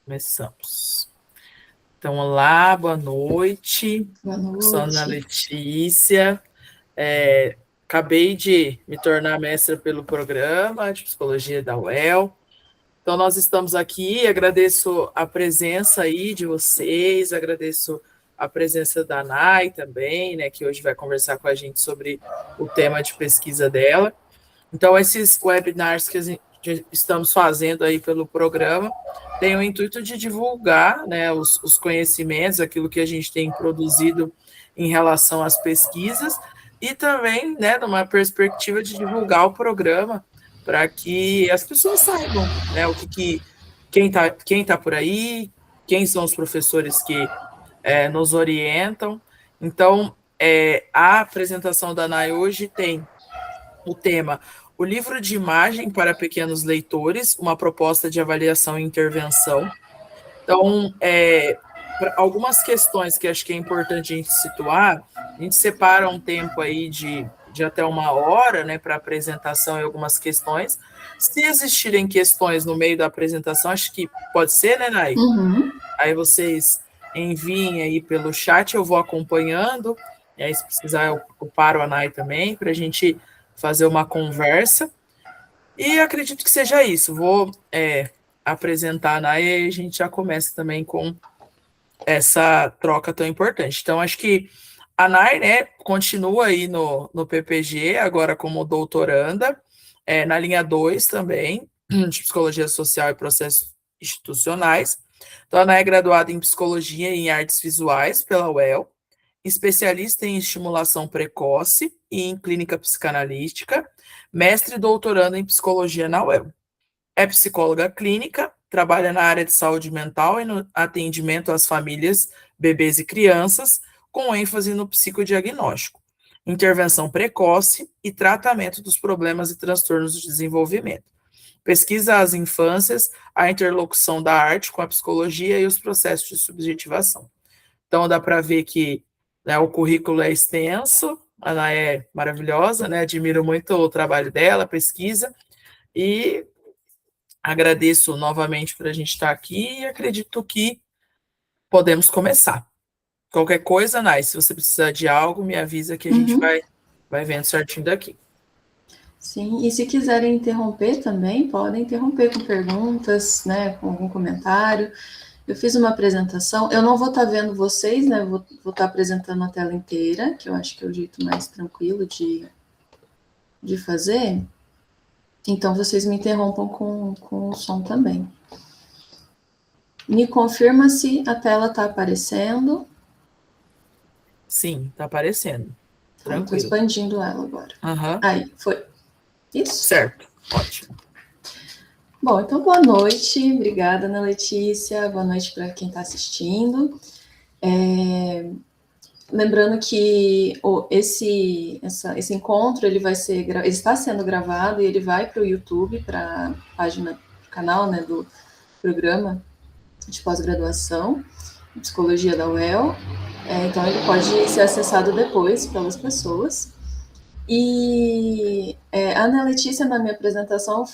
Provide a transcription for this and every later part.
Começamos. Então, olá, boa noite. Boa Sou Ana noite. Letícia. Acabei de me tornar mestra pelo programa de psicologia da UEL. Então, nós estamos aqui. Agradeço a presença aí de vocês, agradeço a presença da Nai também, né, que hoje vai conversar com a gente sobre o tema de pesquisa dela. Então, esses webinars que estamos fazendo aí pelo programa têm o intuito de divulgar, né, os conhecimentos, aquilo que a gente tem produzido em relação às pesquisas, e também, né, numa perspectiva de divulgar o programa para que as pessoas saibam, né, quem tá por aí, quem são os professores que nos orientam. Então, a apresentação da NAI hoje tem o tema: o livro de imagem para pequenos leitores, uma proposta de avaliação e intervenção. Então, algumas questões que acho que é importante a gente situar, a gente separa um tempo aí de até 1 hora, né, para apresentação e algumas questões. Se existirem questões no meio da apresentação, acho que pode ser, né, Nai? Uhum. Aí vocês enviem aí pelo chat, eu vou acompanhando, e aí se precisar eu paro a Nai também, para a gente fazer uma conversa. E acredito que seja isso. Vou apresentar a Nai e a gente já começa também com essa troca tão importante. Então, acho que a Nai, né, continua aí no PPG, agora como doutoranda, na linha 2 também, de Psicologia Social e Processos Institucionais. Então, a Nai é graduada em Psicologia e em Artes Visuais pela UEL, especialista em estimulação precoce e em clínica psicanalítica, mestre e doutoranda em Psicologia na UEL. É psicóloga clínica, trabalha na área de saúde mental e no atendimento às famílias, bebês e crianças, com ênfase no psicodiagnóstico, intervenção precoce e tratamento dos problemas e transtornos do desenvolvimento. Pesquisa as infâncias, a interlocução da arte com a psicologia e os processos de subjetivação. Então, dá para ver que, né, o currículo é extenso, ela é maravilhosa, né, admiro muito o trabalho dela, a pesquisa, e agradeço novamente por a gente estar aqui e acredito que podemos começar. Qualquer coisa, Nai, se você precisar de algo, me avisa que a gente Uhum. vai vendo certinho daqui. Sim, e se quiserem interromper também, podem interromper com perguntas, né, com algum comentário. Eu fiz uma apresentação, eu não vou estar vendo vocês, né, vou estar apresentando a tela inteira, que eu acho que é o jeito mais tranquilo de fazer. Então, vocês me interrompam com o som também. Me confirma se a tela está aparecendo. Sim, está aparecendo. Tá, eu estou Tranquilo. expandindo ela agora. Uhum. Aí, foi. Isso? Certo, ótimo. Bom, então boa noite, obrigada, Ana Letícia, boa noite para quem está assistindo. Lembrando que esse encontro ele está sendo gravado e ele vai para o YouTube, para a página, pro canal, né, do programa de pós-graduação em psicologia da UEL. Então ele pode ser acessado depois pelas pessoas. E a Ana Letícia, na minha apresentação,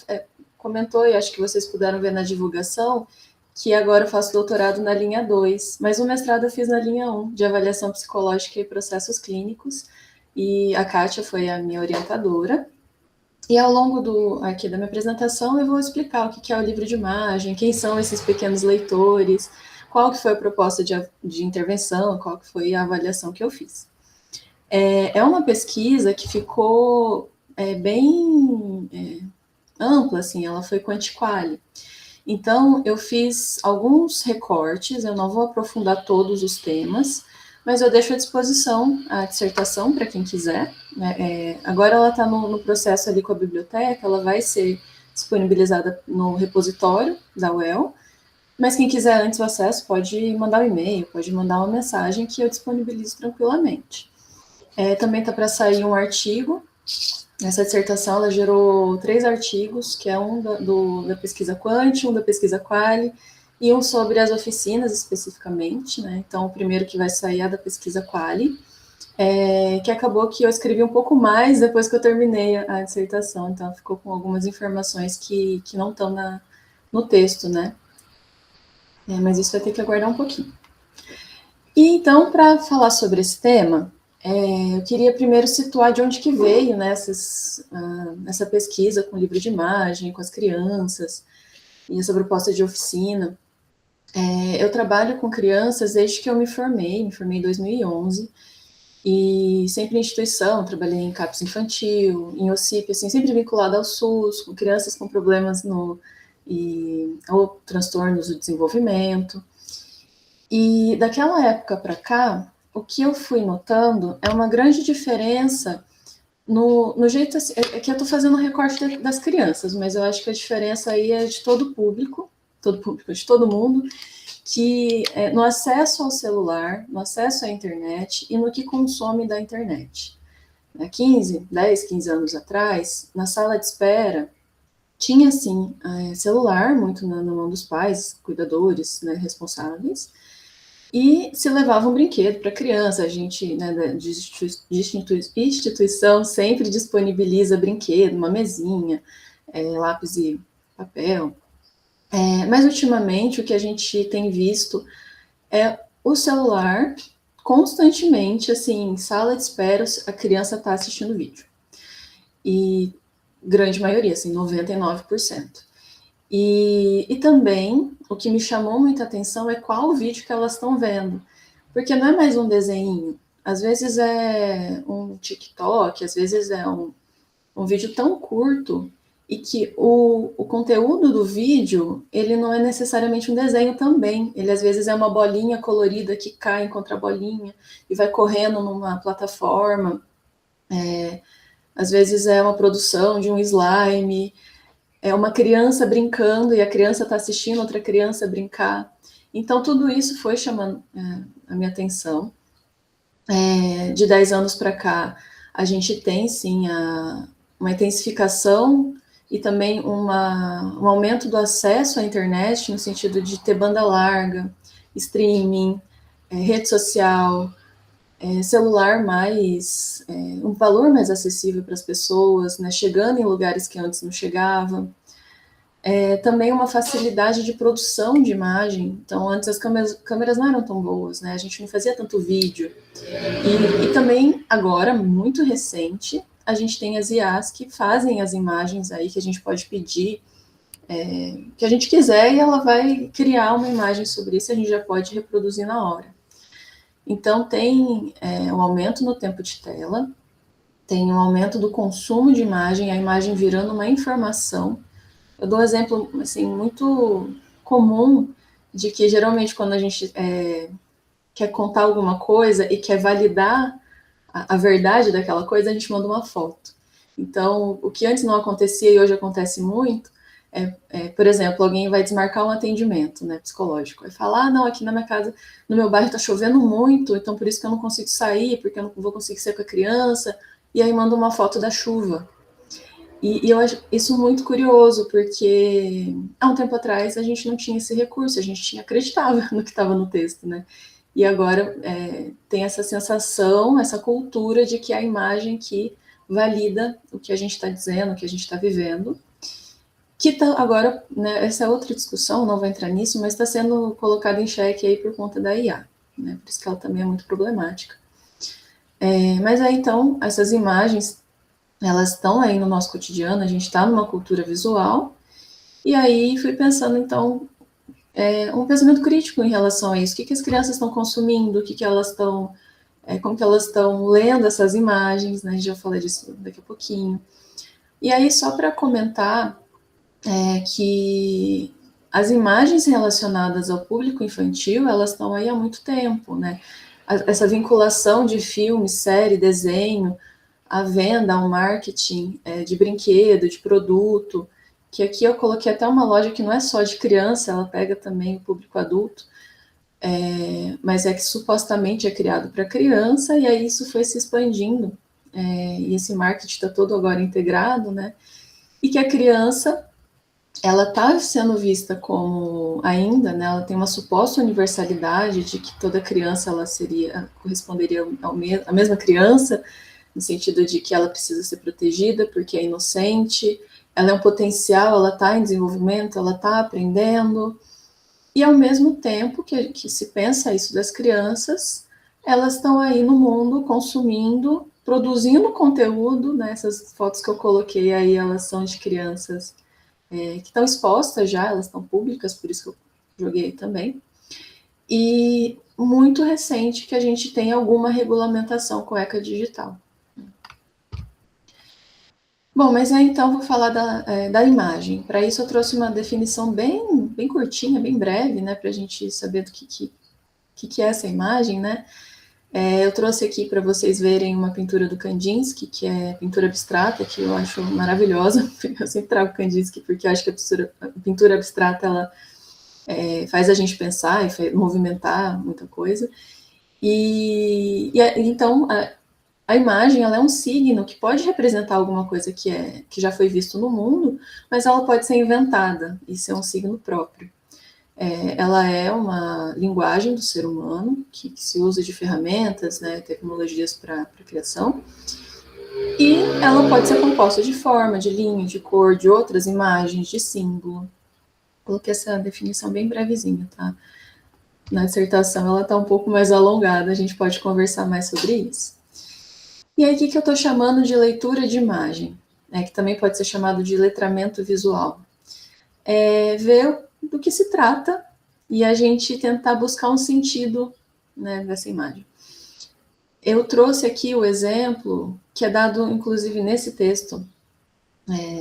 comentou, e acho que vocês puderam ver na divulgação, que agora eu faço doutorado na linha 2, mas o mestrado eu fiz na linha 1, de avaliação psicológica e processos clínicos, e a Kátia foi a minha orientadora. E ao longo aqui da minha apresentação eu vou explicar o que é o livro de imagem, quem são esses pequenos leitores, qual que foi a proposta de intervenção, qual que foi a avaliação que eu fiz. É uma pesquisa que ficou bem ampla, assim, ela foi quanti-quali. Então, eu fiz alguns recortes, eu não vou aprofundar todos os temas, mas eu deixo à disposição a dissertação para quem quiser. Agora ela está no processo ali com a biblioteca, ela vai ser disponibilizada no repositório da UEL, mas quem quiser antes o acesso pode mandar um e-mail, pode mandar uma mensagem que eu disponibilizo tranquilamente. Também está para sair um artigo. Essa dissertação ela gerou 3 artigos, que é um da pesquisa Quant, um da pesquisa Quali, e um sobre as oficinas especificamente, né? Então, o primeiro que vai sair é da pesquisa Quali, que acabou que eu escrevi um pouco mais depois que eu terminei a dissertação, então ficou com algumas informações que não estão no texto, né? Mas isso vai ter que aguardar um pouquinho. E então, para falar sobre esse tema, eu queria primeiro situar de onde que veio, né, essa pesquisa com livro de imagem, com as crianças, e essa proposta de oficina. Eu trabalho com crianças desde que eu me formei em 2011, e sempre em instituição, trabalhei em CAPS infantil, em OCIP, assim, sempre vinculada ao SUS, com crianças com problemas ou transtornos do desenvolvimento. E daquela época para cá, o que eu fui notando é uma grande diferença no jeito, assim, que eu estou fazendo um recorte das crianças, mas eu acho que a diferença aí é de todo público, de todo mundo, que no acesso ao celular, no acesso à internet e no que consome da internet. 10, 15 anos atrás, na sala de espera, tinha, sim, celular, muito na mão dos pais, cuidadores, né, responsáveis, e se levava um brinquedo para a criança. A gente, né, de instituição, sempre disponibiliza brinquedo, uma mesinha, lápis e papel. Mas, ultimamente, o que a gente tem visto é o celular constantemente, assim, em sala de espera, a criança está assistindo vídeo. E grande maioria, assim, 99%. E também, o que me chamou muita atenção é qual o vídeo que elas estão vendo. Porque não é mais um desenho. Às vezes é um TikTok, às vezes é um vídeo tão curto e que o conteúdo do vídeo, ele não é necessariamente um desenho também. Ele, às vezes, é uma bolinha colorida que cai contra a bolinha e vai correndo numa plataforma. Às vezes é uma produção de um slime, é uma criança brincando e a criança está assistindo outra criança brincar. Então, tudo isso foi chamando a minha atenção. De 10 anos para cá, a gente tem, sim, uma intensificação e também um aumento do acesso à internet, no sentido de ter banda larga, streaming, rede social, celular um valor mais acessível para as pessoas, né, chegando em lugares que antes não chegava. Também uma facilidade de produção de imagem. Então, antes as câmeras não eram tão boas, né? A gente não fazia tanto vídeo. E também, agora, muito recente, a gente tem as IAs que fazem as imagens aí, que a gente pode pedir que a gente quiser, e ela vai criar uma imagem sobre isso, e a gente já pode reproduzir na hora. Então, tem um aumento no tempo de tela, tem um aumento do consumo de imagem, a imagem virando uma informação. Eu dou um exemplo, assim, muito comum, de que geralmente quando a gente quer contar alguma coisa e quer validar a verdade daquela coisa, a gente manda uma foto. Então, o que antes não acontecia e hoje acontece muito, por exemplo, alguém vai desmarcar um atendimento, né, psicológico, vai falar, não, aqui na minha casa, no meu bairro está chovendo muito, então por isso que eu não consigo sair, porque eu não vou conseguir sair com a criança, e aí manda uma foto da chuva. E eu acho isso muito curioso, porque há um tempo atrás a gente não tinha esse recurso, a gente acreditava no que estava no texto, né? E agora tem essa sensação, essa cultura de que é a imagem que valida o que a gente está dizendo, o que a gente está vivendo, que tá, agora, né, essa é outra discussão, não vou entrar nisso, mas está sendo colocada em xeque aí por conta da IA, né? Por isso que ela também é muito problemática. Mas aí, então, essas imagens, elas estão aí no nosso cotidiano, a gente está numa cultura visual, e aí fui pensando, então, um pensamento crítico em relação a isso. O que as crianças estão consumindo, como que elas estão lendo essas imagens, né? A gente já falou disso daqui a pouquinho. E aí, só para comentar que as imagens relacionadas ao público infantil, elas estão aí há muito tempo, né? Essa vinculação de filme, série, desenho, a venda, ao marketing de brinquedo, de produto, que aqui eu coloquei até uma loja que não é só de criança, ela pega também o público adulto, mas que supostamente é criado para criança, e aí isso foi se expandindo, e esse marketing está todo agora integrado, né? E que a criança, ela está sendo vista como ainda, né? Ela tem uma suposta universalidade de que toda criança ela corresponderia à mesma criança, no sentido de que ela precisa ser protegida porque é inocente, ela é um potencial, ela está em desenvolvimento, ela está aprendendo. E, ao mesmo tempo que se pensa isso das crianças, elas estão aí no mundo consumindo, produzindo conteúdo, né? Essas fotos que eu coloquei aí, elas são de crianças que estão expostas já, elas estão públicas, por isso que eu joguei também. E muito recente que a gente tem alguma regulamentação com ECA digital. Bom, mas aí então vou falar da imagem. Para isso eu trouxe uma definição bem curtinha, bem breve, né, para a gente saber do que é essa imagem, né? Eu trouxe aqui para vocês verem uma pintura do Kandinsky, que é pintura abstrata, que eu acho maravilhosa. Eu sempre trago Kandinsky porque eu acho que a pintura abstrata ela faz a gente pensar e movimentar muita coisa. Então a imagem ela é um signo que pode representar alguma coisa que já foi visto no mundo, mas ela pode ser inventada e ser um signo próprio. Ela é uma linguagem do ser humano que se usa de ferramentas, né, tecnologias para criação, e ela pode ser composta de forma, de linha, de cor, de outras imagens, de símbolo. Coloquei essa definição bem brevezinha, tá? Na dissertação ela está um pouco mais alongada, a gente pode conversar mais sobre isso. E aí, o que eu estou chamando de leitura de imagem, que também pode ser chamado de letramento visual. Ver do que se trata e a gente tentar buscar um sentido, né, dessa imagem. Eu trouxe aqui o exemplo que é dado, inclusive, nesse texto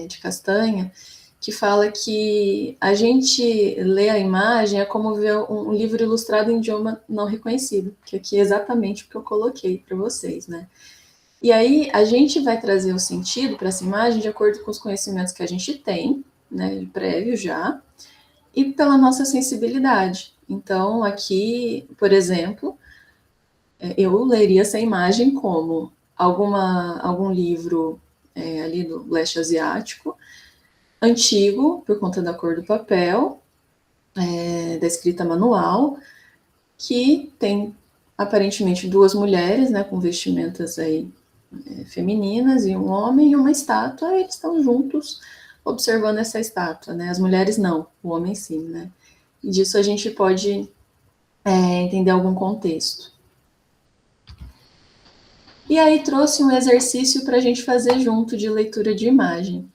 de Castanha, que fala que a gente lê a imagem é como ver um livro ilustrado em idioma não reconhecido, que aqui é exatamente o que eu coloquei para vocês, né? E aí a gente vai trazer o sentido para essa imagem de acordo com os conhecimentos que a gente tem, né, prévio já, e pela nossa sensibilidade. Então, aqui, por exemplo, eu leria essa imagem como algum livro ali do leste asiático, antigo, por conta da cor do papel, da escrita manual, que tem aparentemente duas mulheres, né, com vestimentas aí femininas e um homem e uma estátua, eles estão juntos observando essa estátua, né? As mulheres não, o homem sim, né? E disso a gente pode entender algum contexto. E aí trouxe um exercício para a gente fazer junto de leitura de imagem.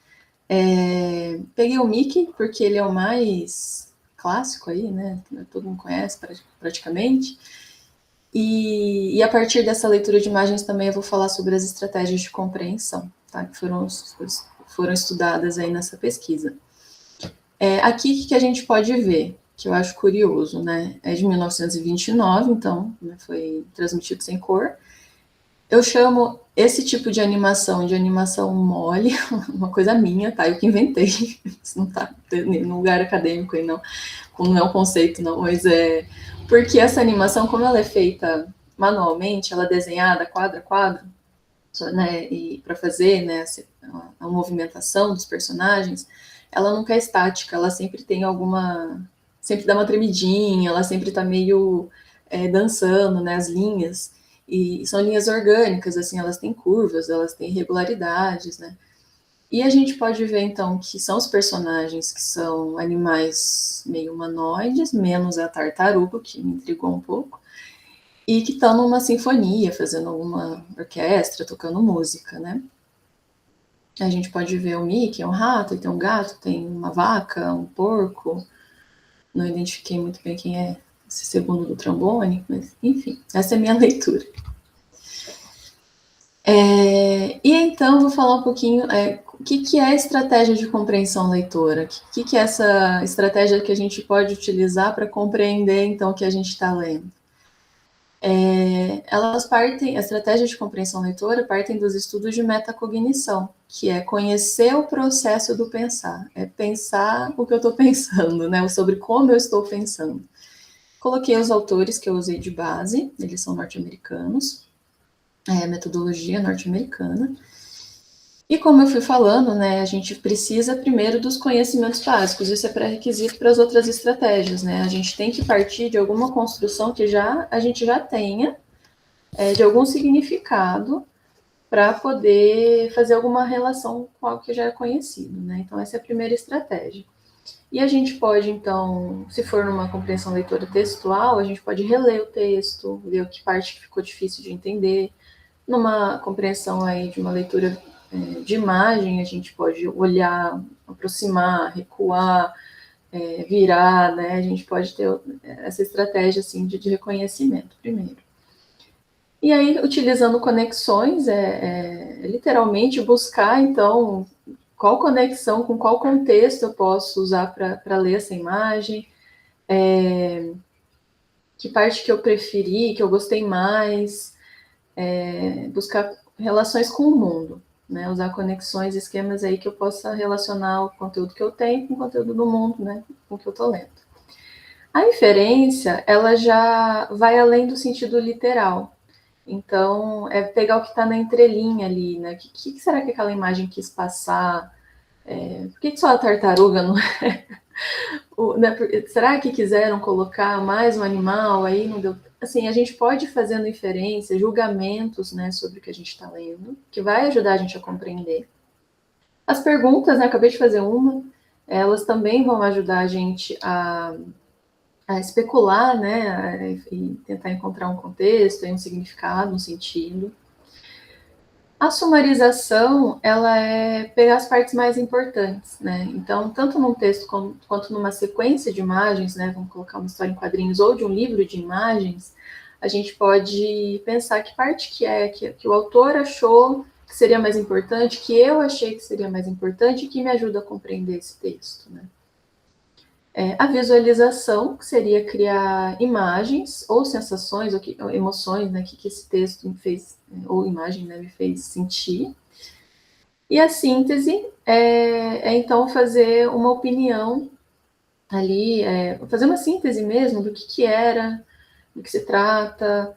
Peguei o Mickey, porque ele é o mais clássico aí, né? Todo mundo conhece praticamente. E a partir dessa leitura de imagens também eu vou falar sobre as estratégias de compreensão, tá? Que foram estudadas aí nessa pesquisa. Aqui, o que a gente pode ver, que eu acho curioso, né? É de 1929, então, né, foi transmitido sem cor. Eu chamo esse tipo de animação mole, uma coisa minha, tá? Eu que inventei, isso não tá no lugar acadêmico aí, não é um conceito, não, mas porque essa animação, como ela é feita manualmente, ela é desenhada quadro a quadro, né, e para fazer, né, a movimentação dos personagens, ela nunca é estática, ela sempre tem sempre dá uma tremidinha, ela sempre está meio dançando, né, as linhas, e são linhas orgânicas, assim, elas têm curvas, elas têm irregularidades, né. E a gente pode ver, então, que são os personagens que são animais meio humanoides, menos a tartaruga, que me intrigou um pouco, e que estão numa sinfonia, fazendo alguma orquestra, tocando música, né? A gente pode ver o Mickey, um rato, tem um gato, tem uma vaca, um porco. Não identifiquei muito bem quem é esse segundo do trombone, mas, enfim, essa é a minha leitura. E então, vou falar um pouquinho o que é a estratégia de compreensão leitora, o que é essa estratégia que a gente pode utilizar para compreender, então, o que a gente está lendo. A estratégia de compreensão leitora partem dos estudos de metacognição, que é conhecer o processo do pensar, é pensar o que eu estou pensando, né, sobre como eu estou pensando. Coloquei os autores que eu usei de base, eles são norte-americanos, metodologia norte-americana. E como eu fui falando, né, a gente precisa primeiro dos conhecimentos básicos, isso é pré-requisito para as outras estratégias, né? A gente tem que partir de alguma construção que a gente já tenha, de algum significado, para poder fazer alguma relação com algo que já é conhecido, né? Então, essa é a primeira estratégia. E a gente pode, então, se for numa compreensão leitora textual, a gente pode reler o texto, ver o que parte que ficou difícil de entender. Numa compreensão aí de uma leitura de imagem, a gente pode olhar, aproximar, recuar, virar, né? A gente pode ter essa estratégia assim de reconhecimento primeiro. E aí, utilizando conexões, literalmente buscar, então, qual conexão, com qual contexto eu posso usar para ler essa imagem, que parte que eu preferi, que eu gostei mais, buscar relações com o mundo, né? Usar conexões, esquemas aí que eu possa relacionar o conteúdo que eu tenho com o conteúdo do mundo, né? Com o que eu estou lendo. A inferência, ela já vai além do sentido literal. Então, é pegar o que está na entrelinha ali, né? O que será que aquela imagem quis passar? Por que só a tartaruga não é? Né? Será que quiseram colocar mais um animal aí? Não deu. Assim, a gente pode ir fazendo inferência, julgamentos, né, sobre o que a gente está lendo, que vai ajudar a gente a compreender. As perguntas, né, acabei de fazer uma, elas também vão ajudar a gente a especular, né, e tentar encontrar um contexto, um significado, um sentido. A sumarização, ela é pegar as partes mais importantes, né? Então, tanto num texto quanto numa sequência de imagens, né? Vamos colocar uma história em quadrinhos ou de um livro de imagens, a gente pode pensar que parte que o autor achou que seria mais importante, que eu achei que seria mais importante e que me ajuda a compreender esse texto, né? A visualização, que seria criar imagens ou sensações, ou emoções, né, que esse texto me fez, ou imagem, né, me fez sentir. E a síntese então, fazer uma opinião ali, fazer uma síntese mesmo do que era, do que se trata.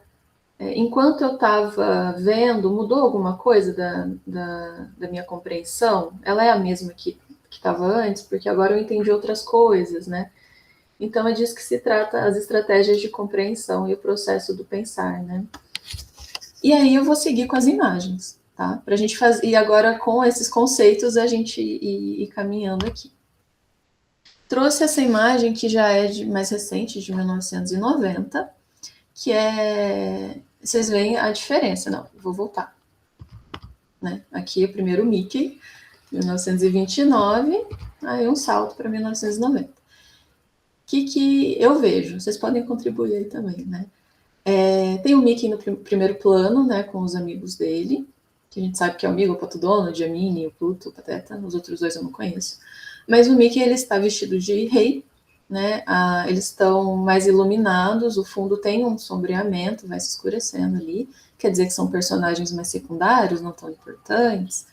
Enquanto eu estava vendo, mudou alguma coisa da minha compreensão? Ela é a mesma que estava antes, porque agora eu entendi outras coisas, né? Então, é disso que se trata as estratégias de compreensão e o processo do pensar, né? E aí eu vou seguir com as imagens, tá? Para a gente fazer, e agora com esses conceitos a gente ir caminhando aqui. Trouxe essa imagem que já é mais recente, de 1990, que vocês veem a diferença. Não, vou voltar. Né? Aqui é o primeiro Mickey, 1929, aí um salto para 1990. O que eu vejo? Vocês podem contribuir aí também, né? Tem o Mickey no primeiro plano, né, com os amigos dele, que a gente sabe que é o amigo, o Pato Donald, a Minnie, o Pluto, o Pateta, os outros dois eu não conheço. Mas o Mickey, ele está vestido de rei, né, eles estão mais iluminados, o fundo tem um sombreamento, vai se escurecendo ali, quer dizer que são personagens mais secundários, não tão importantes.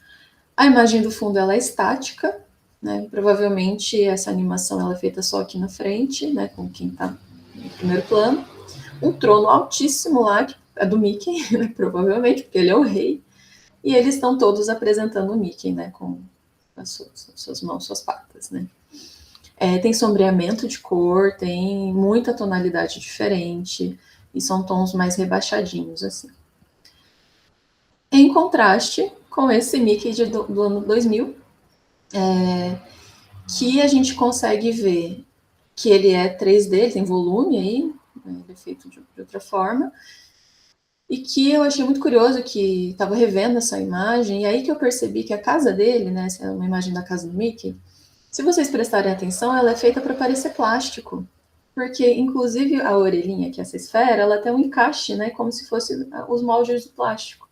A imagem do fundo, ela é estática, né, provavelmente essa animação ela é feita só aqui na frente, né, com quem está no primeiro plano. Um trono altíssimo lá, que é do Mickey, né, provavelmente, porque ele é o rei, e eles estão todos apresentando o Mickey, né, com as suas mãos, suas patas, né. Tem sombreamento de cor, tem muita tonalidade diferente, e são tons mais rebaixadinhos, assim. Em contraste com esse Mickey do ano 2000, que a gente consegue ver que ele é 3D, ele tem volume aí, ele é feito de outra forma, e que eu achei muito curioso, que estava revendo essa imagem, e aí que eu percebi que a casa dele, né, essa é uma imagem da casa do Mickey, se vocês prestarem atenção, ela é feita para parecer plástico, porque inclusive a orelhinha, que é essa esfera, ela tem um encaixe, né, como se fosse os moldes de plástico.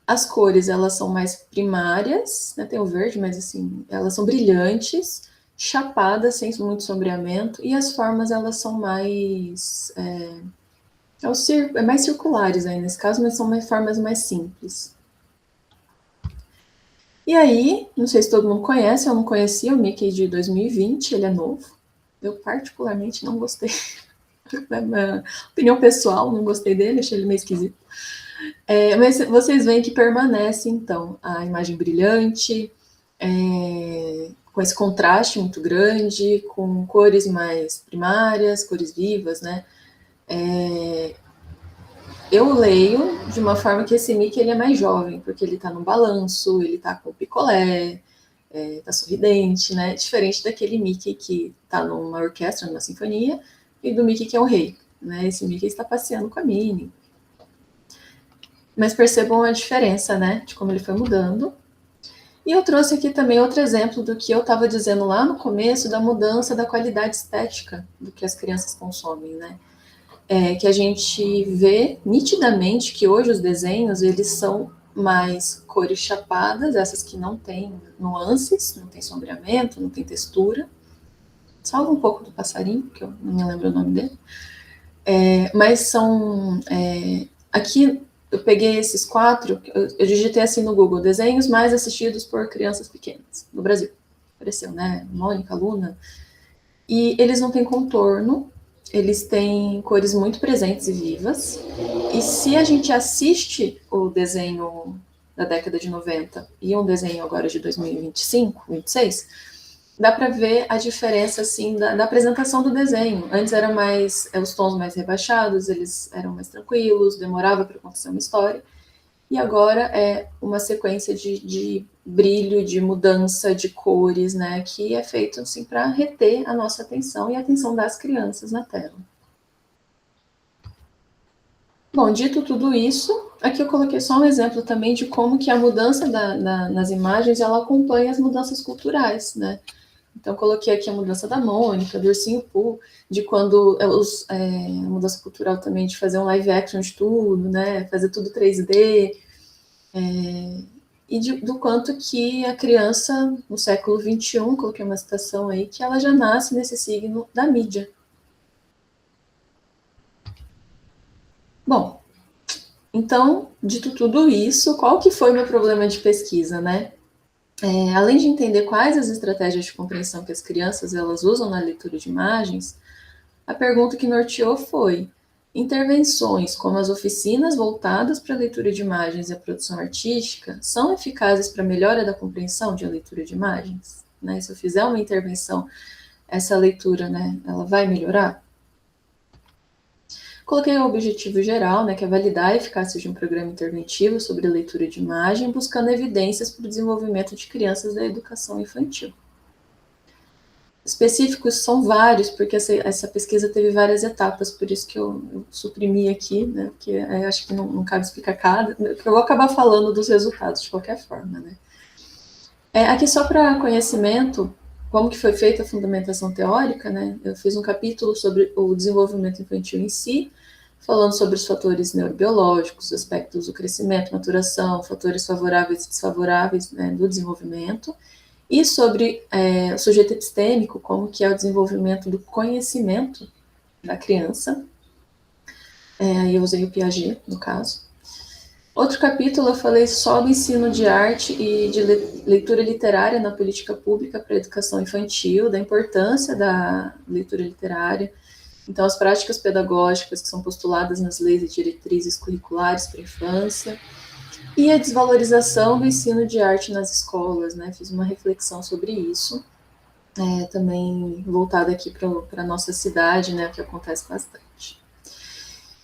As cores, elas são mais primárias, né, tem o verde, mas assim, elas são brilhantes, chapadas, sem muito sombreamento, e as formas, elas são mais mais circulares aí nesse caso, mas são formas mais simples. E aí, não sei se todo mundo conhece, eu não conhecia o Mickey de 2020, ele é novo. Eu particularmente não gostei. É minha opinião pessoal, não gostei dele, achei ele meio esquisito. Mas vocês veem que permanece, então, a imagem brilhante, com esse contraste muito grande, com cores mais primárias, cores vivas, né? Eu leio de uma forma que esse Mickey ele é mais jovem, porque ele tá no balanço, ele tá com picolé, tá sorridente, né? Diferente daquele Mickey que está numa orquestra, numa sinfonia, e do Mickey que é o rei, né? Esse Mickey está passeando com a Minnie. Mas percebam a diferença, né? De como ele foi mudando. E eu trouxe aqui também outro exemplo do que eu estava dizendo lá no começo, da mudança da qualidade estética do que as crianças consomem, né? Que a gente vê nitidamente que hoje os desenhos, eles são mais cores chapadas, essas que não têm nuances, não tem sombreamento, não tem textura, salvo um pouco do passarinho, que eu não me lembro o nome dele, mas são, aqui eu peguei esses 4, eu digitei assim no Google, desenhos mais assistidos por crianças pequenas, no Brasil, apareceu, né, Mônica, Luna, e eles não têm contorno, eles têm cores muito presentes e vivas, e se a gente assiste o desenho da década de 90 e um desenho agora de 2025, 26, dá para ver a diferença assim da apresentação do desenho. Antes era mais os tons mais rebaixados, eles eram mais tranquilos, demorava para acontecer uma história, e agora é uma sequência de brilho, de mudança de cores, né, que é feito assim para reter a nossa atenção e a atenção das crianças na tela. Bom, dito tudo isso, aqui eu coloquei só um exemplo também de como que a mudança nas imagens, ela acompanha as mudanças culturais, né? Então, coloquei aqui a mudança da Mônica, do Ursinho Pooh, de quando a mudança cultural também de fazer um live action de tudo, né? Fazer tudo 3D, e do quanto que a criança, no século XXI, coloquei uma citação aí, que ela já nasce nesse signo da mídia. Bom, então, dito tudo isso, qual que foi o meu problema de pesquisa, né? Além de entender quais as estratégias de compreensão que as crianças elas usam na leitura de imagens, a pergunta que norteou foi: intervenções como as oficinas voltadas para a leitura de imagens e a produção artística são eficazes para a melhora da compreensão de a leitura de imagens? Né? Se eu fizer uma intervenção, essa leitura, né, ela vai melhorar? Coloquei o objetivo geral, né, que é validar a eficácia de um programa interventivo sobre a leitura de imagem, buscando evidências para o desenvolvimento de crianças da educação infantil. Específicos são vários, porque essa pesquisa teve várias etapas, por isso que eu suprimi aqui, né, porque acho que não cabe explicar cada, eu vou acabar falando dos resultados de qualquer forma, né. Aqui só para conhecimento, como que foi feita a fundamentação teórica, né? Eu fiz um capítulo sobre o desenvolvimento infantil em si, falando sobre os fatores neurobiológicos, aspectos do crescimento, maturação, fatores favoráveis e desfavoráveis, né, do desenvolvimento, e sobre o sujeito epistêmico, como que é o desenvolvimento do conhecimento da criança. Eu usei o Piaget, no caso. Outro capítulo eu falei só do ensino de arte e de leitura literária na política pública para a educação infantil, da importância da leitura literária, então as práticas pedagógicas que são postuladas nas leis e diretrizes curriculares para a infância, e a desvalorização do ensino de arte nas escolas, né? Fiz uma reflexão sobre isso, também voltada aqui para a nossa cidade, né? O que acontece bastante.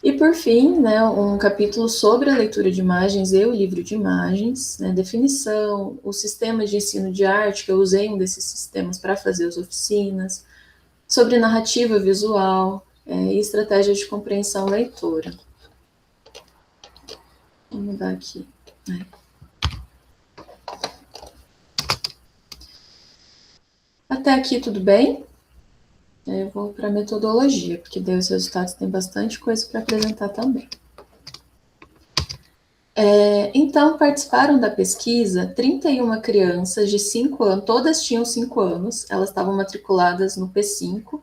E, por fim, né, um capítulo sobre a leitura de imagens e o livro de imagens, né, definição, os sistemas de ensino de arte, que eu usei um desses sistemas para fazer as oficinas, sobre narrativa visual e estratégias de compreensão leitora. Vou mudar aqui. Até aqui tudo bem? Eu vou para a metodologia, porque daí os resultados têm bastante coisa para apresentar também. Então, participaram da pesquisa 31 crianças de 5 anos, todas tinham 5 anos, elas estavam matriculadas no P5,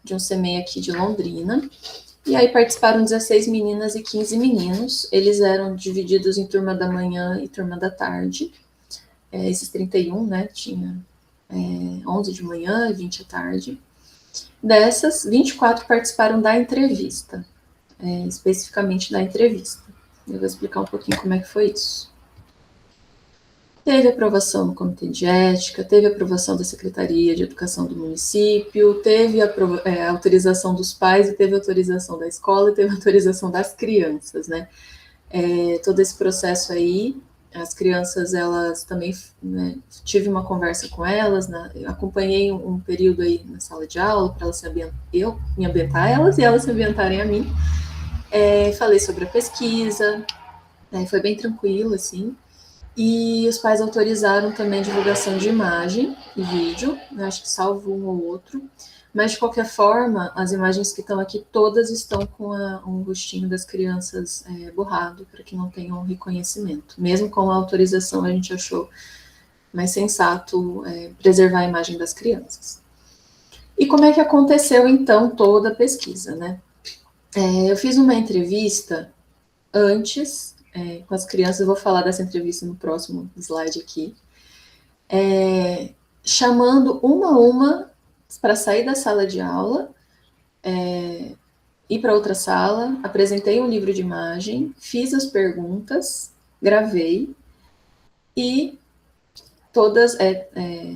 de um CMEI aqui de Londrina, e aí participaram 16 meninas e 15 meninos, eles eram divididos em turma da manhã e turma da tarde, esses 31, né, tinha 11 de manhã e 20 à tarde. Dessas, 24 participaram da entrevista, especificamente da entrevista. Eu vou explicar um pouquinho como é que foi isso. Teve aprovação no Comitê de Ética, teve aprovação da Secretaria de Educação do município, teve autorização dos pais, e teve autorização da escola, e teve autorização das crianças, né? Todo esse processo aí As crianças, elas também, né, tive uma conversa com elas, acompanhei um período aí na sala de aula para elas eu me ambientar a elas e elas se ambientarem a mim. Falei sobre a pesquisa, foi bem tranquilo, assim. E os pais autorizaram também divulgação de imagem e vídeo, né, acho que salvo um ou outro. Mas, de qualquer forma, as imagens que estão aqui, todas estão com um rostinho das crianças borrado, para que não tenham reconhecimento. Mesmo com a autorização, a gente achou mais sensato preservar a imagem das crianças. E como é que aconteceu, então, toda a pesquisa, né? Eu fiz uma entrevista antes com as crianças, eu vou falar dessa entrevista no próximo slide aqui, chamando uma a uma para sair da sala de aula, ir para outra sala, apresentei um livro de imagem, fiz as perguntas, gravei, e todas,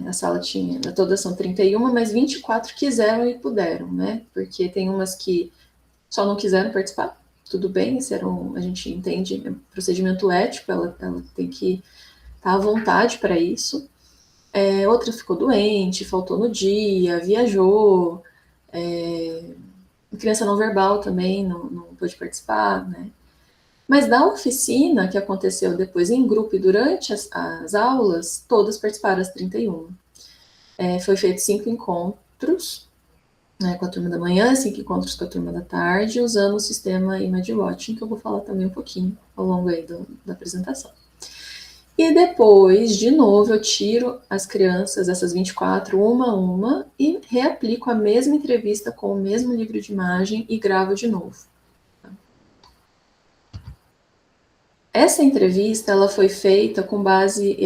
a sala tinha, todas são 31, mas 24 quiseram e puderam, né? Porque tem umas que só não quiseram participar, tudo bem, esse era a gente entende, procedimento ético, ela tem que estar à vontade para isso. Outra ficou doente, faltou no dia, viajou, criança não verbal também não pôde participar, né? Mas da oficina, que aconteceu depois em grupo e durante as aulas, todas participaram, as 31. Foi feito 5 encontros, né, com a turma da manhã, 5 encontros com a turma da tarde, usando o sistema Image Watching, que eu vou falar também um pouquinho ao longo aí da apresentação. E depois, de novo, eu tiro as crianças, essas 24, uma a uma, e reaplico a mesma entrevista com o mesmo livro de imagem e gravo de novo. Essa entrevista, ela foi feita com base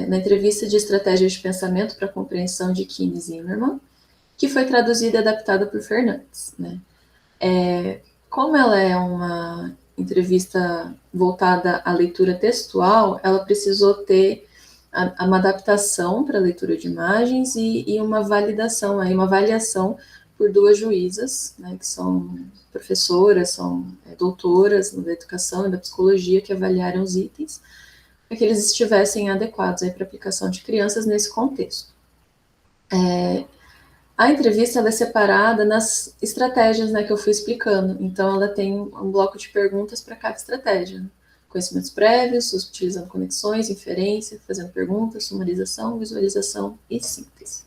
na entrevista de estratégia de pensamento para a compreensão de Kine Zimmerman, que foi traduzida e adaptada por Fernandes, né? Como ela é uma entrevista voltada à leitura textual, ela precisou ter uma adaptação para a leitura de imagens e uma validação, uma avaliação por 2 juízas, né, que são professoras, são doutoras da educação e da psicologia, que avaliaram os itens, para que eles estivessem adequados para a aplicação de crianças nesse contexto. A entrevista ela é separada nas estratégias, né, que eu fui explicando. Então, ela tem um bloco de perguntas para cada estratégia. Né? Conhecimentos prévios, utilizando conexões, inferência, fazendo perguntas, sumarização, visualização e síntese.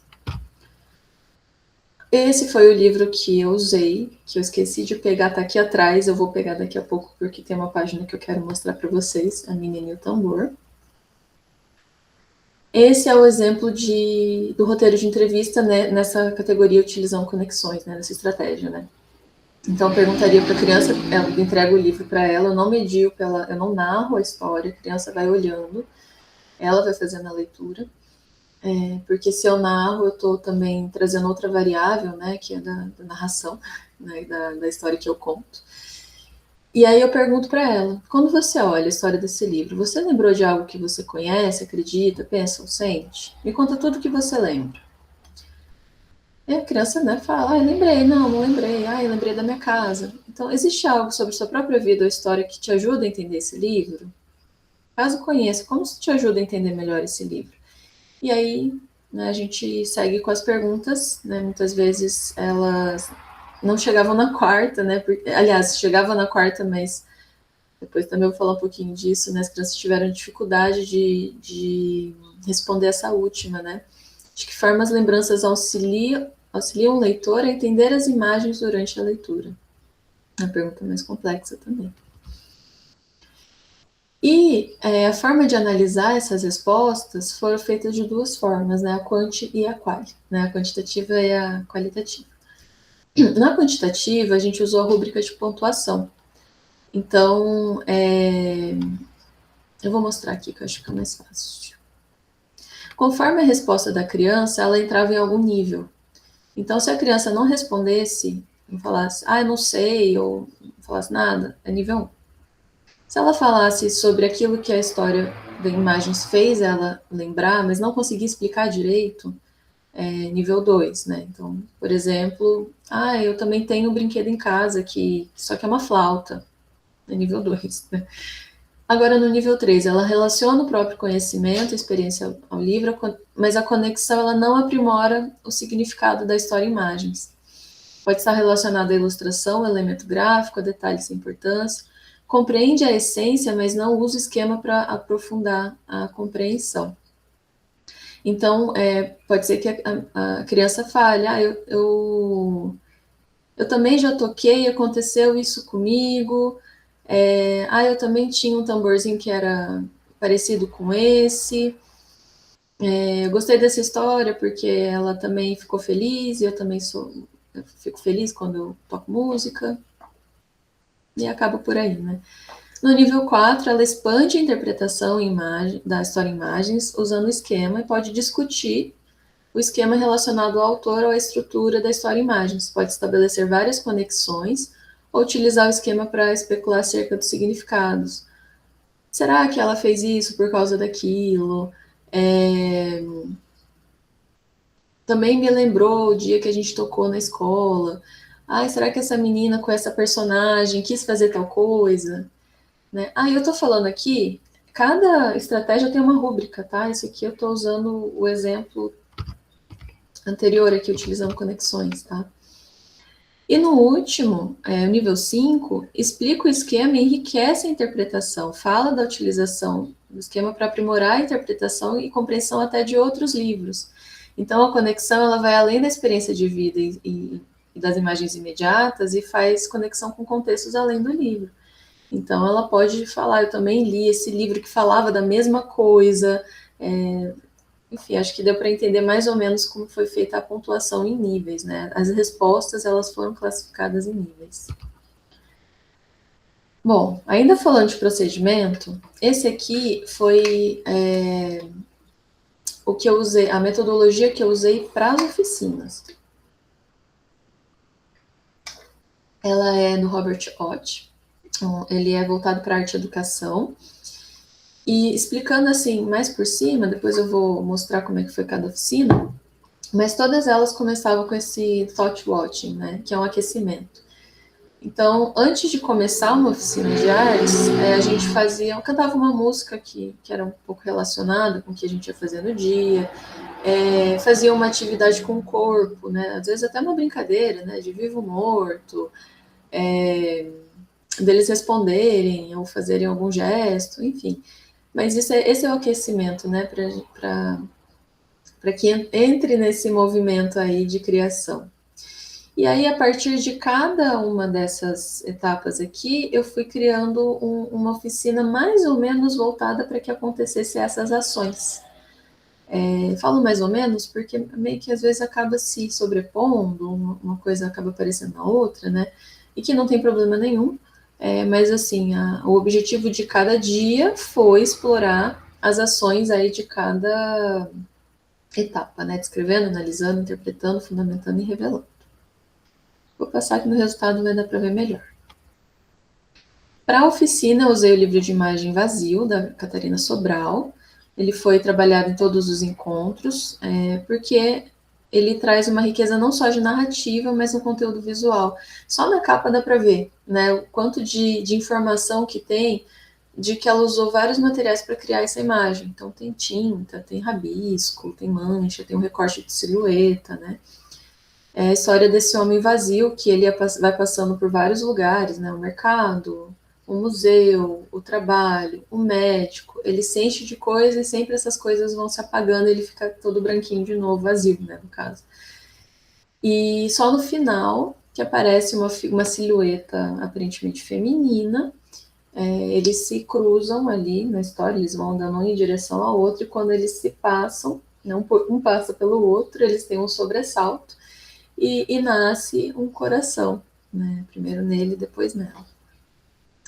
Esse foi o livro que eu usei, que eu esqueci de pegar, tá aqui atrás, eu vou pegar daqui a pouco, porque tem uma página que eu quero mostrar para vocês, a Menina e o Tambor. Esse é o exemplo do roteiro de entrevista, né, nessa categoria utilizando conexões, né, nessa estratégia, né. Então, eu perguntaria para a criança, eu entrego o livro para ela, eu não medio, eu não narro a história, a criança vai olhando, ela vai fazendo a leitura, porque se eu narro, eu estou também trazendo outra variável, né, que é da narração, né, da história que eu conto. E aí eu pergunto para ela, quando você olha a história desse livro, você lembrou de algo que você conhece, acredita, pensa ou sente? Me conta tudo o que você lembra. E a criança, né, fala, lembrei, não lembrei, eu lembrei da minha casa. Então, existe algo sobre sua própria vida ou história que te ajuda a entender esse livro? Caso conheça, como isso te ajuda a entender melhor esse livro? E aí, né, a gente segue com as perguntas, né, muitas vezes elas não chegavam na quarta, né? Aliás, chegava na quarta, mas depois também eu vou falar um pouquinho disso, né? As crianças tiveram dificuldade de responder essa última, né? De que forma as lembranças auxiliam o leitor a entender as imagens durante a leitura? Uma pergunta mais complexa também. E a forma de analisar essas respostas foram feitas de 2 formas, né? A quanti e a quali, né? A quantitativa e a qualitativa. Na quantitativa, a gente usou a rúbrica de pontuação. Então, eu vou mostrar aqui, que eu acho que fica mais fácil. Conforme a resposta da criança, ela entrava em algum nível. Então, se a criança não respondesse, não falasse, eu não sei, ou não falasse nada, é nível 1. Se ela falasse sobre aquilo que a história da imagens fez ela lembrar, mas não conseguia explicar direito, nível 2, né? Então, por exemplo, eu também tenho um brinquedo em casa que só que é uma flauta, é nível 2, né? Agora, no nível 3, ela relaciona o próprio conhecimento, a experiência ao livro, mas a conexão ela não aprimora o significado da história em imagens. Pode estar relacionada à ilustração, ao elemento gráfico, a detalhes sem importância. Compreende a essência, mas não usa o esquema para aprofundar a compreensão. Então, pode ser que a criança fale, eu também já toquei, aconteceu isso comigo, eu também tinha um tamborzinho que era parecido com esse, eu gostei dessa história porque ela também ficou feliz, e eu também eu fico feliz quando eu toco música, e acaba por aí, né? No nível 4, ela expande a interpretação da história em imagens, usando o esquema, e pode discutir o esquema relacionado ao autor ou à estrutura da história em imagens. Pode estabelecer várias conexões, ou utilizar o esquema para especular acerca dos significados. Será que ela fez isso por causa daquilo? Também me lembrou o dia que a gente tocou na escola. Será que essa menina com essa personagem quis fazer tal coisa? Né? Eu tô falando aqui, cada estratégia tem uma rúbrica, tá? Esse aqui eu tô usando o exemplo anterior aqui, utilizando conexões, tá? E no último, o nível 5, explica o esquema e enriquece a interpretação, fala da utilização do esquema para aprimorar a interpretação e compreensão até de outros livros. Então, a conexão ela vai além da experiência de vida e das imagens imediatas e faz conexão com contextos além do livro. Então, ela pode falar, eu também li esse livro que falava da mesma coisa. Enfim, acho que deu para entender mais ou menos como foi feita a pontuação em níveis, né? As respostas, elas foram classificadas em níveis. Bom, ainda falando de procedimento, esse aqui foi o que eu usei, a metodologia que eu usei para as oficinas. Ela é do Robert Ott. Ele é voltado para arte e educação. E explicando assim, mais por cima, depois eu vou mostrar como é que foi cada oficina, mas todas elas começavam com esse thought watching, né, que é um aquecimento. Então, antes de começar uma oficina de artes, a gente cantava uma música que era um pouco relacionada com o que a gente ia fazer no dia, fazia uma atividade com o corpo, né, às vezes até uma brincadeira, né, de vivo morto, deles responderem ou fazerem algum gesto, enfim. Mas esse é o aquecimento, né, para que entre nesse movimento aí de criação. E aí, a partir de cada uma dessas etapas aqui, eu fui criando uma oficina mais ou menos voltada para que acontecesse essas ações. Falo mais ou menos porque meio que às vezes acaba se sobrepondo, uma coisa acaba aparecendo na outra, né? E que não tem problema nenhum. Mas assim, o objetivo de cada dia foi explorar as ações aí de cada etapa, né? Descrevendo, analisando, interpretando, fundamentando e revelando. Vou passar aqui no resultado, vai dar para ver melhor. Para a oficina, eu usei o livro de imagem Vazio, da Catarina Sobral. Ele foi trabalhado em todos os encontros, porque ele traz uma riqueza não só de narrativa, mas no conteúdo visual. Só na capa dá para ver, né, o quanto de informação que tem, de que ela usou vários materiais para criar essa imagem. Então, tem tinta, tem rabisco, tem mancha, tem um recorte de silhueta, né. É a história desse homem vazio, que ele vai passando por vários lugares, né, o mercado, o museu, o trabalho, o médico, ele se enche de coisas e sempre essas coisas vão se apagando e ele fica todo branquinho de novo, vazio, né, no caso. E só no final que aparece uma silhueta aparentemente feminina, eles se cruzam ali na história, eles vão andando um em direção ao outro, e quando eles se passam, um passa pelo outro, eles têm um sobressalto, e nasce um coração, né, primeiro nele, depois nela.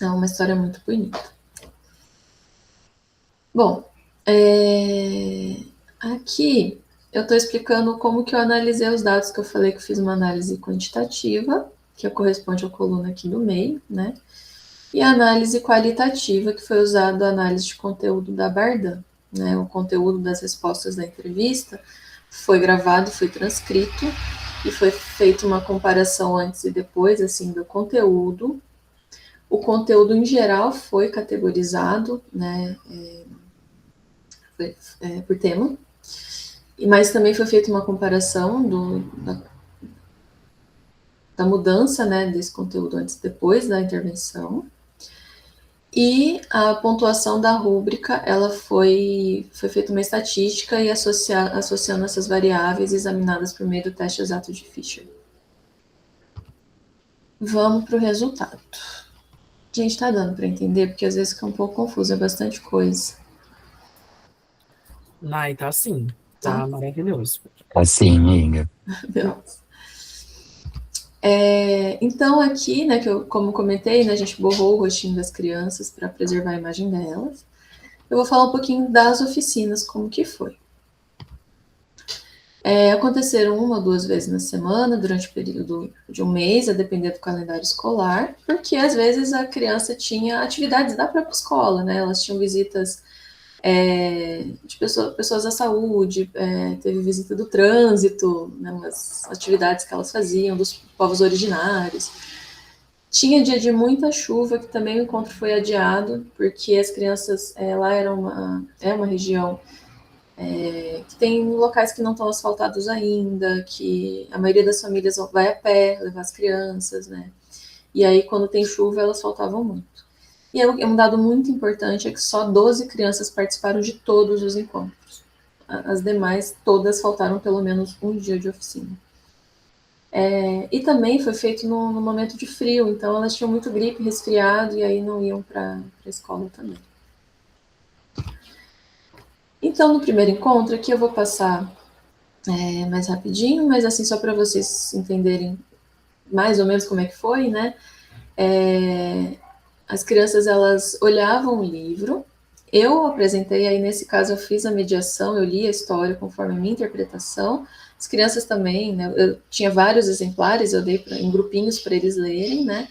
É uma história muito bonita. Bom, aqui eu estou explicando como que eu analisei os dados, que eu falei que eu fiz uma análise quantitativa, que corresponde à coluna aqui do meio, né? E a análise qualitativa, que foi usada a análise de conteúdo da Bardan, né? O conteúdo das respostas da entrevista foi gravado, foi transcrito, e foi feita uma comparação antes e depois, assim, do conteúdo O conteúdo em geral foi categorizado, né, por tema, mas também foi feita uma comparação da mudança, né, desse conteúdo antes e depois da intervenção. E a pontuação da rúbrica, ela foi feita uma estatística e associando essas variáveis examinadas por meio do teste exato de Fisher. Vamos para o resultado. Gente, tá dando para entender? Porque às vezes fica um pouco confuso, é bastante coisa. Nai, tá sim. Tá maravilhoso. Assim, amiga. Beleza. Então, aqui, né, como comentei, né, a gente borrou o rostinho das crianças para preservar a imagem delas. Eu vou falar um pouquinho das oficinas, como que foi. Aconteceram 1 ou 2 vezes na semana, durante o período de um mês, a depender do calendário escolar, porque às vezes a criança tinha atividades da própria escola, né? Elas tinham visitas de pessoas da saúde, teve visita do trânsito, né, umas atividades que elas faziam, dos povos originários. Tinha dia de muita chuva, que também o encontro foi adiado, porque as crianças, lá é uma região que tem locais que não estão asfaltados ainda, que a maioria das famílias vai a pé levar as crianças, né? E aí, quando tem chuva, elas faltavam muito. E um dado muito importante é que só 12 crianças participaram de todos os encontros. As demais, todas faltaram pelo menos um dia de oficina. E também foi feito no momento de frio, então elas tinham muito gripe, resfriado, e aí não iam para a escola também. Então, no primeiro encontro, aqui eu vou passar mais rapidinho, mas assim, só para vocês entenderem mais ou menos como é que foi, né? As crianças, elas olhavam o livro, eu apresentei, aí nesse caso eu fiz a mediação, eu li a história conforme a minha interpretação, as crianças também, né, eu tinha vários exemplares, eu dei em grupinhos para eles lerem, né,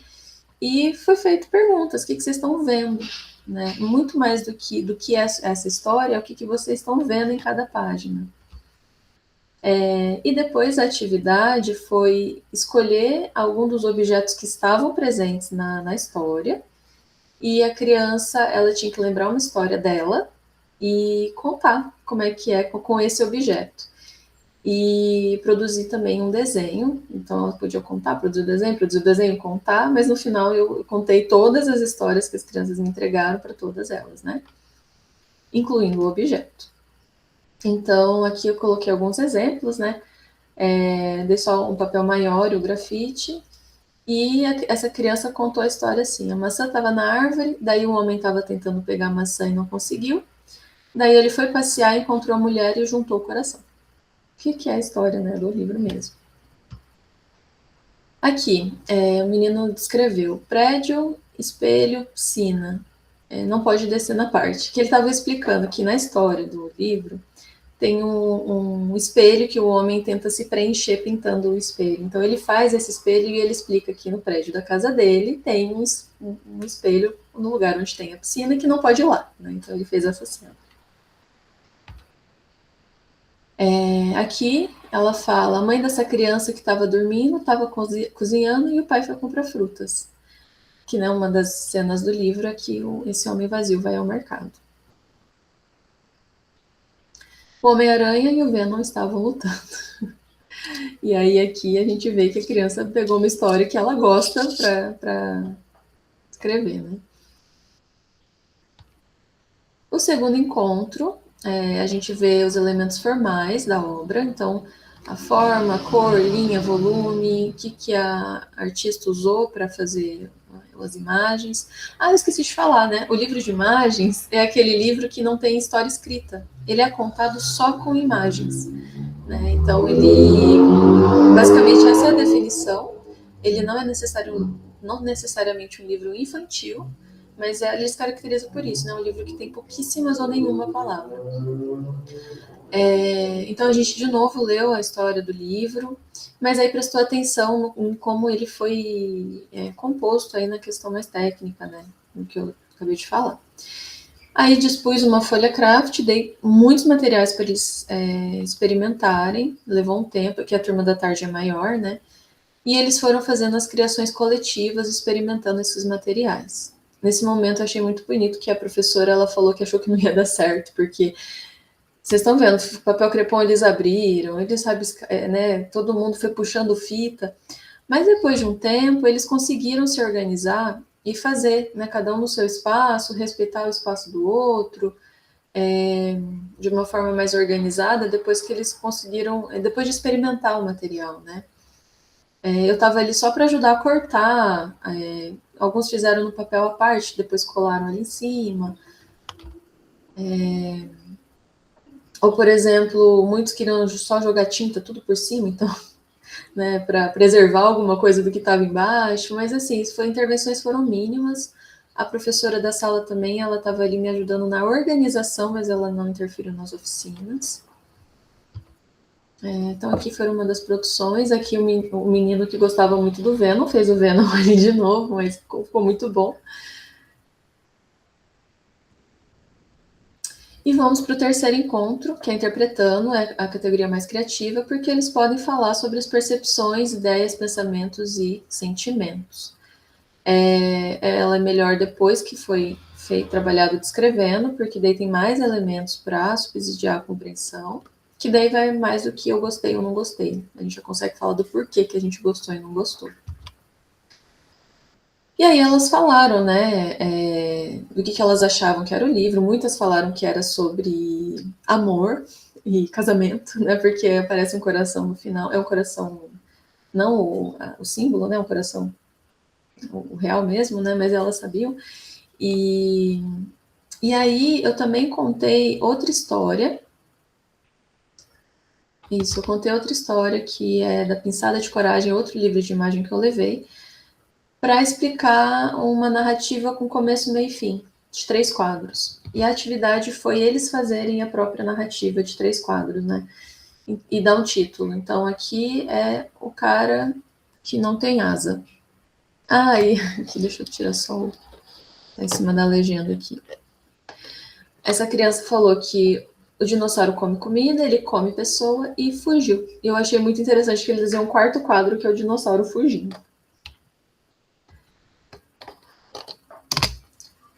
e foi feito perguntas, o que vocês estão vendo, né, muito mais do que essa história, é o que vocês estão vendo em cada página. E depois a atividade foi escolher algum dos objetos que estavam presentes na história, e a criança, ela tinha que lembrar uma história dela e contar como é que é com esse objeto. E produzir também um desenho. Então, ela podia contar, produzir o desenho, contar, mas no final eu contei todas as histórias que as crianças me entregaram para todas elas, né? Incluindo o objeto. Então, aqui eu coloquei alguns exemplos, né? Dei só um papel maior, o grafite, e essa criança contou a história assim: a maçã estava na árvore, daí o homem estava tentando pegar a maçã e não conseguiu. Daí ele foi passear, encontrou a mulher e juntou o coração. O que é a história, né, do livro mesmo? Aqui, o menino descreveu prédio, espelho, piscina. Não pode descer na parte. Que ele estava explicando que na história do livro tem um espelho que o homem tenta se preencher pintando o espelho. Então ele faz esse espelho e ele explica que no prédio da casa dele tem um espelho no lugar onde tem a piscina que não pode ir lá, né? Então ele fez essa cena. Aqui ela fala: a mãe dessa criança que estava dormindo estava cozinhando e o pai foi comprar frutas. Que, né, uma das cenas do livro é que esse homem vazio vai ao mercado. O Homem-Aranha e o Venom estavam lutando. E aí aqui a gente vê que a criança pegou uma história que ela gosta para escrever, né? O segundo encontro, a gente vê os elementos formais da obra, então a forma, a cor, linha, volume, o que a artista usou para fazer as imagens. Eu esqueci de falar, né? O livro de imagens é aquele livro que não tem história escrita. Ele é contado só com imagens, né? Então, basicamente, essa é a definição. Ele não é não necessariamente um livro infantil, mas ele se caracteriza por isso, né? Um livro que tem pouquíssimas ou nenhuma palavra. Então a gente de novo leu a história do livro, mas aí prestou atenção em como ele foi composto aí na questão mais técnica, né? No que eu acabei de falar. Aí dispus uma folha craft, dei muitos materiais para eles experimentarem, levou um tempo, porque a turma da tarde é maior, né? e eles foram fazendo as criações coletivas, experimentando esses materiais. Nesse momento eu achei muito bonito que a professora ela falou que achou que não ia dar certo, porque vocês estão vendo, o papel crepom eles abriram, eles né, todo mundo foi puxando fita, mas depois de um tempo eles conseguiram se organizar e fazer, né, cada um no seu espaço, respeitar o espaço do outro, de uma forma mais organizada, depois que eles conseguiram, depois de experimentar o material, né. Eu estava ali só para ajudar a cortar, alguns fizeram no papel à parte, depois colaram ali em cima. Ou, por exemplo, muitos queriam só jogar tinta tudo por cima, então, né, para preservar alguma coisa do que estava embaixo, mas assim, intervenções foram mínimas. A professora da sala também, ela estava ali me ajudando na organização, mas ela não interferiu nas oficinas. Então aqui foi uma das produções, aqui o menino que gostava muito do Venom, fez o Venom ali de novo, mas ficou muito bom. E vamos para o terceiro encontro, que é interpretando, é a categoria mais criativa, porque eles podem falar sobre as percepções, ideias, pensamentos e sentimentos. Ela é melhor depois que foi trabalhado descrevendo, porque daí tem mais elementos para subsidiar a compreensão, que daí vai mais do que eu gostei ou não gostei. A gente já consegue falar do porquê que a gente gostou e não gostou. E aí elas falaram, né, do que elas achavam que era o livro. Muitas falaram que era sobre amor e casamento, né, porque aparece um coração no final. É um coração, não o símbolo, né, um coração o real mesmo, né, mas elas sabiam. E aí eu também contei outra história. Isso, eu contei outra história que é da Pinçada de Coragem, outro livro de imagem que eu levei, para explicar uma narrativa com começo, meio e fim, de 3 quadros. E a atividade foi eles fazerem a própria narrativa de 3 quadros, né? E dar um título. Então aqui é o cara que não tem asa. E aqui, deixa eu tirar só o tá em cima da legenda aqui. Essa criança falou que o dinossauro come comida, ele come pessoa e fugiu. E eu achei muito interessante que eles desenham um quarto quadro, que é o dinossauro fugindo.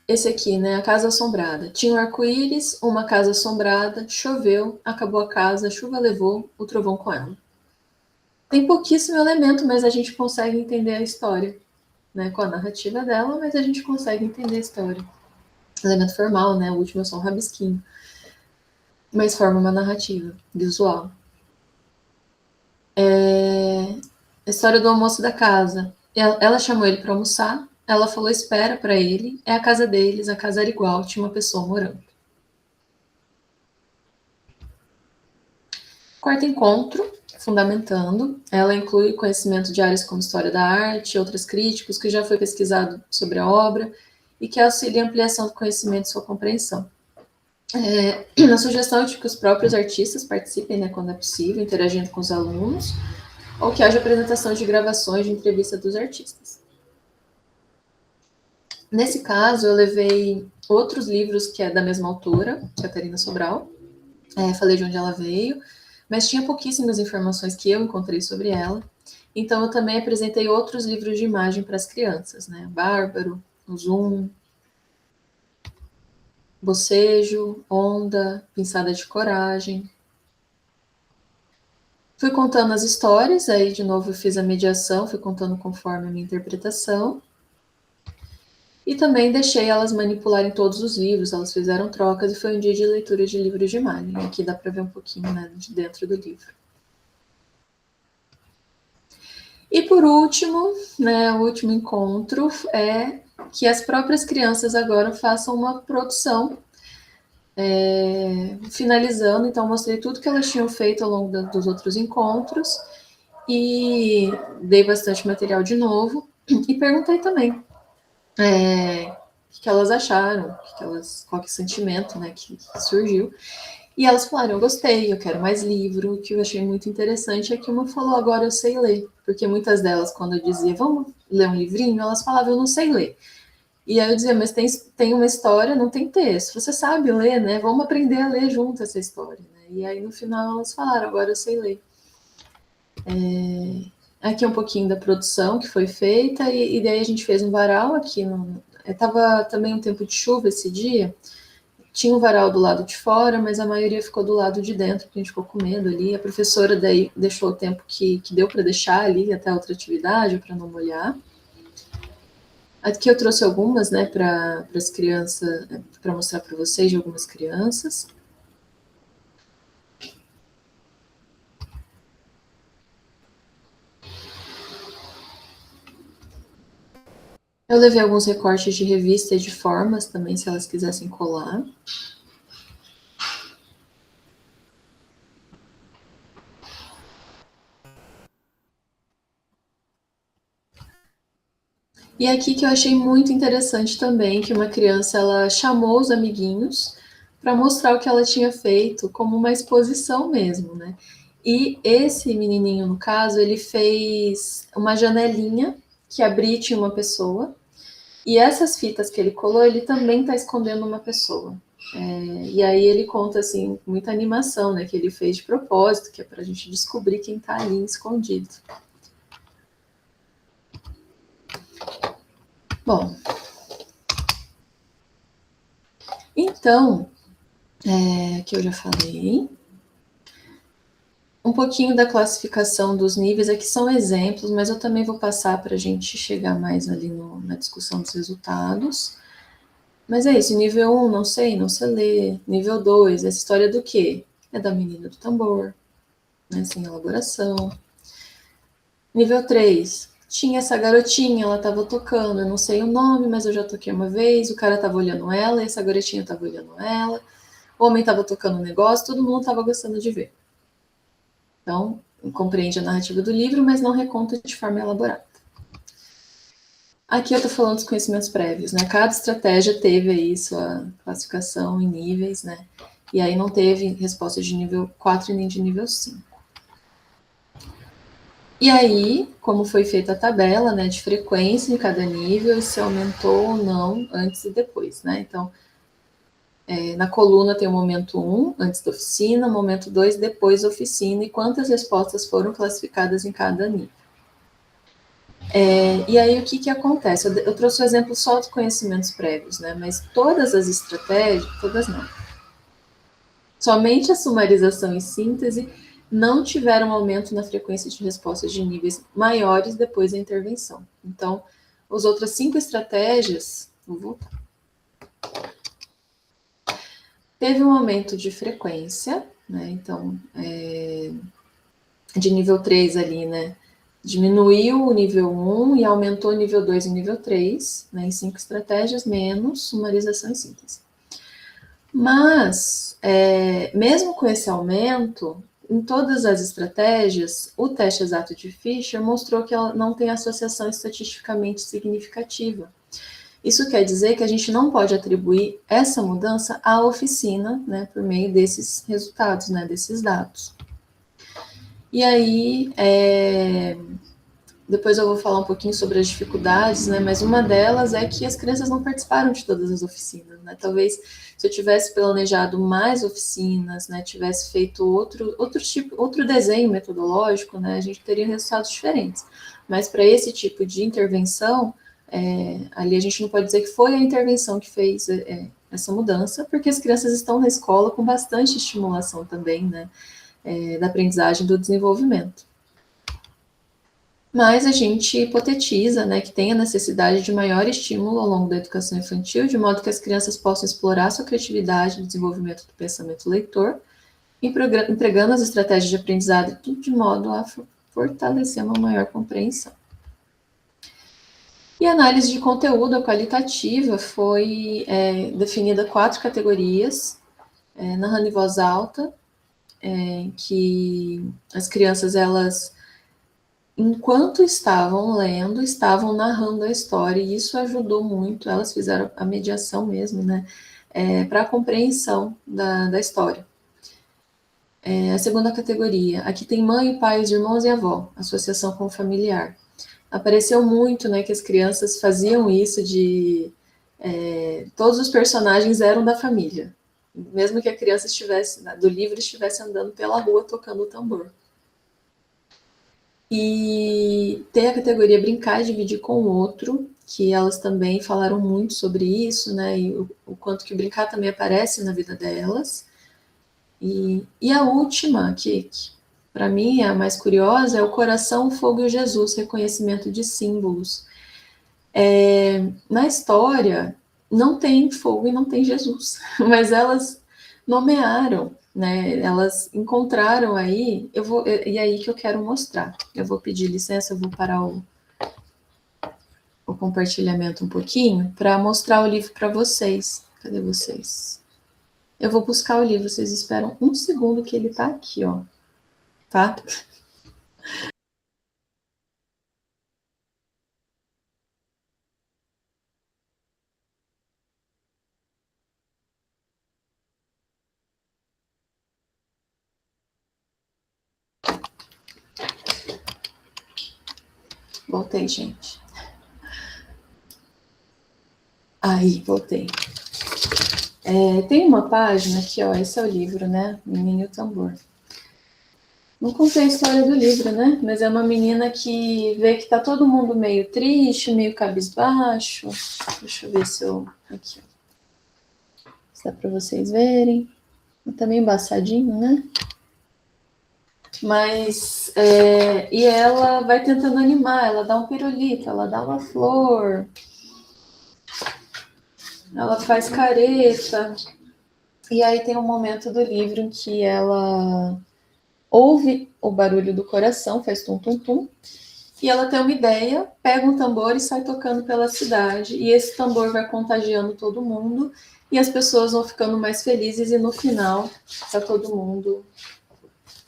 Esse aqui, né, a casa assombrada. Tinha um arco-íris, uma casa assombrada, choveu, acabou a casa, a chuva levou, o trovão com ela. Tem pouquíssimo elemento, mas a gente consegue entender a história, né, com a narrativa dela, mas a gente consegue entender a história. Elemento formal, né, o último é só um rabisquinho, mas forma uma narrativa visual. A história do almoço da casa. Ela chamou ele para almoçar, ela falou espera para ele, é a casa deles, a casa era igual, tinha uma pessoa morando. Quarto encontro, fundamentando. Ela inclui conhecimento de áreas como história da arte, outros críticos, que já foi pesquisado sobre a obra e que auxilia a ampliação do conhecimento e sua compreensão. A sugestão é de que os próprios artistas participem, né, quando é possível, interagindo com os alunos, ou que haja apresentação de gravações de entrevista dos artistas. Nesse caso, eu levei outros livros que é da mesma autora, Catarina Sobral, falei de onde ela veio, mas tinha pouquíssimas informações que eu encontrei sobre ela, então eu também apresentei outros livros de imagem para as crianças, né, Bárbaro, o Zoom, Bocejo, Onda, Pinçada de Coragem. Fui contando as histórias, aí de novo eu fiz a mediação, fui contando conforme a minha interpretação. E também deixei elas manipularem todos os livros, elas fizeram trocas e foi um dia de leitura de livros de imagem. Aqui dá para ver um pouquinho, né, de dentro do livro. E por último, né, o último encontro é que as próprias crianças agora façam uma produção finalizando. Então mostrei tudo que elas tinham feito ao longo dos outros encontros e dei bastante material de novo e perguntei também o que elas acharam, qual que é o sentimento, né, que surgiu. E elas falaram, eu gostei, eu quero mais livro. O que eu achei muito interessante é que uma falou, agora eu sei ler. Porque muitas delas, quando eu dizia, vamos ler um livrinho, elas falavam, eu não sei ler. E aí eu dizia, mas tem uma história, não tem texto. Você sabe ler, né? Vamos aprender a ler junto essa história. Né? E aí no final elas falaram, agora eu sei ler. Aqui um pouquinho da produção que foi feita, e daí a gente fez um varal aqui. Estava também um tempo de chuva esse dia, tinha um varal do lado de fora, mas a maioria ficou do lado de dentro, porque a gente ficou com medo ali. A professora daí deixou o tempo que deu para deixar ali até outra atividade, para não molhar. Aqui eu trouxe algumas, né, para as crianças, para mostrar para vocês de algumas crianças. Eu levei alguns recortes de revista e de formas também, se elas quisessem colar. E aqui que eu achei muito interessante também, que uma criança, ela chamou os amiguinhos para mostrar o que ela tinha feito, como uma exposição mesmo, né? E esse menininho, no caso, ele fez uma janelinha que abria e tinha uma pessoa. E essas fitas que ele colou, ele também está escondendo uma pessoa. E aí ele conta, assim, muita animação, né? Que ele fez de propósito, que é para a gente descobrir quem está ali escondido. Bom, então, que eu já falei. Um pouquinho da classificação dos níveis, aqui são exemplos, mas eu também vou passar para a gente chegar mais ali na discussão dos resultados. Mas é isso, nível 1, não sei ler. Nível 2, essa história do quê? É da menina do tambor, né, sem elaboração. Nível 3, tinha essa garotinha, ela estava tocando, eu não sei o nome, mas eu já toquei uma vez, o cara estava olhando ela, e essa garotinha estava olhando ela, o homem estava tocando um negócio, todo mundo estava gostando de ver. Então, compreende a narrativa do livro, mas não reconta de forma elaborada. Aqui eu estou falando dos conhecimentos prévios, né? Cada estratégia teve aí sua classificação em níveis, né? E aí não teve resposta de nível 4 e nem de nível 5. E aí, como foi feita a tabela, né, de frequência em cada nível, e se aumentou ou não antes e depois, né? Então, na coluna tem o momento 1, antes da oficina, momento 2, depois da oficina, e quantas respostas foram classificadas em cada nível. E aí, o que acontece? Eu trouxe o exemplo só dos conhecimentos prévios, né? Mas todas as estratégias, todas não. Somente a sumarização e síntese não tiveram aumento na frequência de respostas de níveis maiores depois da intervenção. Então, as outras 5 estratégias, vou voltar. Teve um aumento de frequência, né? Então, de nível 3 ali, né? Diminuiu o nível 1 e aumentou o nível 2 e o nível 3, né? Em 5 estratégias, menos sumarização e síntese. Mas, mesmo com esse aumento, em todas as estratégias, o teste exato de Fisher mostrou que ela não tem associação estatisticamente significativa. Isso quer dizer que a gente não pode atribuir essa mudança à oficina, né, por meio desses resultados, né, desses dados. E aí, depois eu vou falar um pouquinho sobre as dificuldades, né? Mas uma delas é que as crianças não participaram de todas as oficinas, né? Talvez se eu tivesse planejado mais oficinas, né? Tivesse feito outro desenho metodológico, né? A gente teria resultados diferentes. Mas para esse tipo de intervenção, ali a gente não pode dizer que foi a intervenção que fez essa mudança, porque as crianças estão na escola com bastante estimulação também, né? Da aprendizagem e do desenvolvimento. Mas a gente hipotetiza, né, que tem a necessidade de maior estímulo ao longo da educação infantil, de modo que as crianças possam explorar sua criatividade no desenvolvimento do pensamento leitor, empregando as estratégias de aprendizado de modo a fortalecer uma maior compreensão. E a análise de conteúdo qualitativa foi definida 4 categorias, narrando em voz alta, que as crianças, elas, enquanto estavam lendo, estavam narrando a história, e isso ajudou muito, elas fizeram a mediação mesmo, né, para a compreensão da história. A segunda categoria, aqui tem mãe, pai, irmãos e avó, associação com o familiar. Apareceu muito, né, que as crianças faziam isso de... todos os personagens eram da família, mesmo que a criança do livro estivesse andando pela rua tocando o tambor. E tem a categoria brincar e dividir com o outro, que elas também falaram muito sobre isso, né? E o quanto que o brincar também aparece na vida delas. E a última, que para mim é a mais curiosa, é o coração, o fogo e o Jesus, reconhecimento de símbolos. Na história, não tem fogo e não tem Jesus, mas elas nomearam, né? Elas encontraram aí, e aí que eu quero mostrar. Eu vou pedir licença, eu vou parar o compartilhamento um pouquinho para mostrar o livro para vocês. Cadê vocês? Eu vou buscar o livro, vocês esperam um segundo que ele tá aqui, ó. Tá? Voltei, gente. Aí, voltei. Tem uma página aqui, ó. Esse é o livro, né? Menino e o Tambor. Não contei a história do livro, né? Mas é uma menina que vê que tá todo mundo meio triste, meio cabisbaixo. Deixa eu ver se eu. Aqui, ó. Se dá pra vocês verem. Tá meio embaçadinho, né? Mas. E ela vai tentando animar, ela dá um pirulito, ela dá uma flor. Ela faz careta. E aí tem um momento do livro em que ela ouve o barulho do coração, faz tum-tum-tum, e ela tem uma ideia, pega um tambor e sai tocando pela cidade, e esse tambor vai contagiando todo mundo, e as pessoas vão ficando mais felizes, e no final tá todo mundo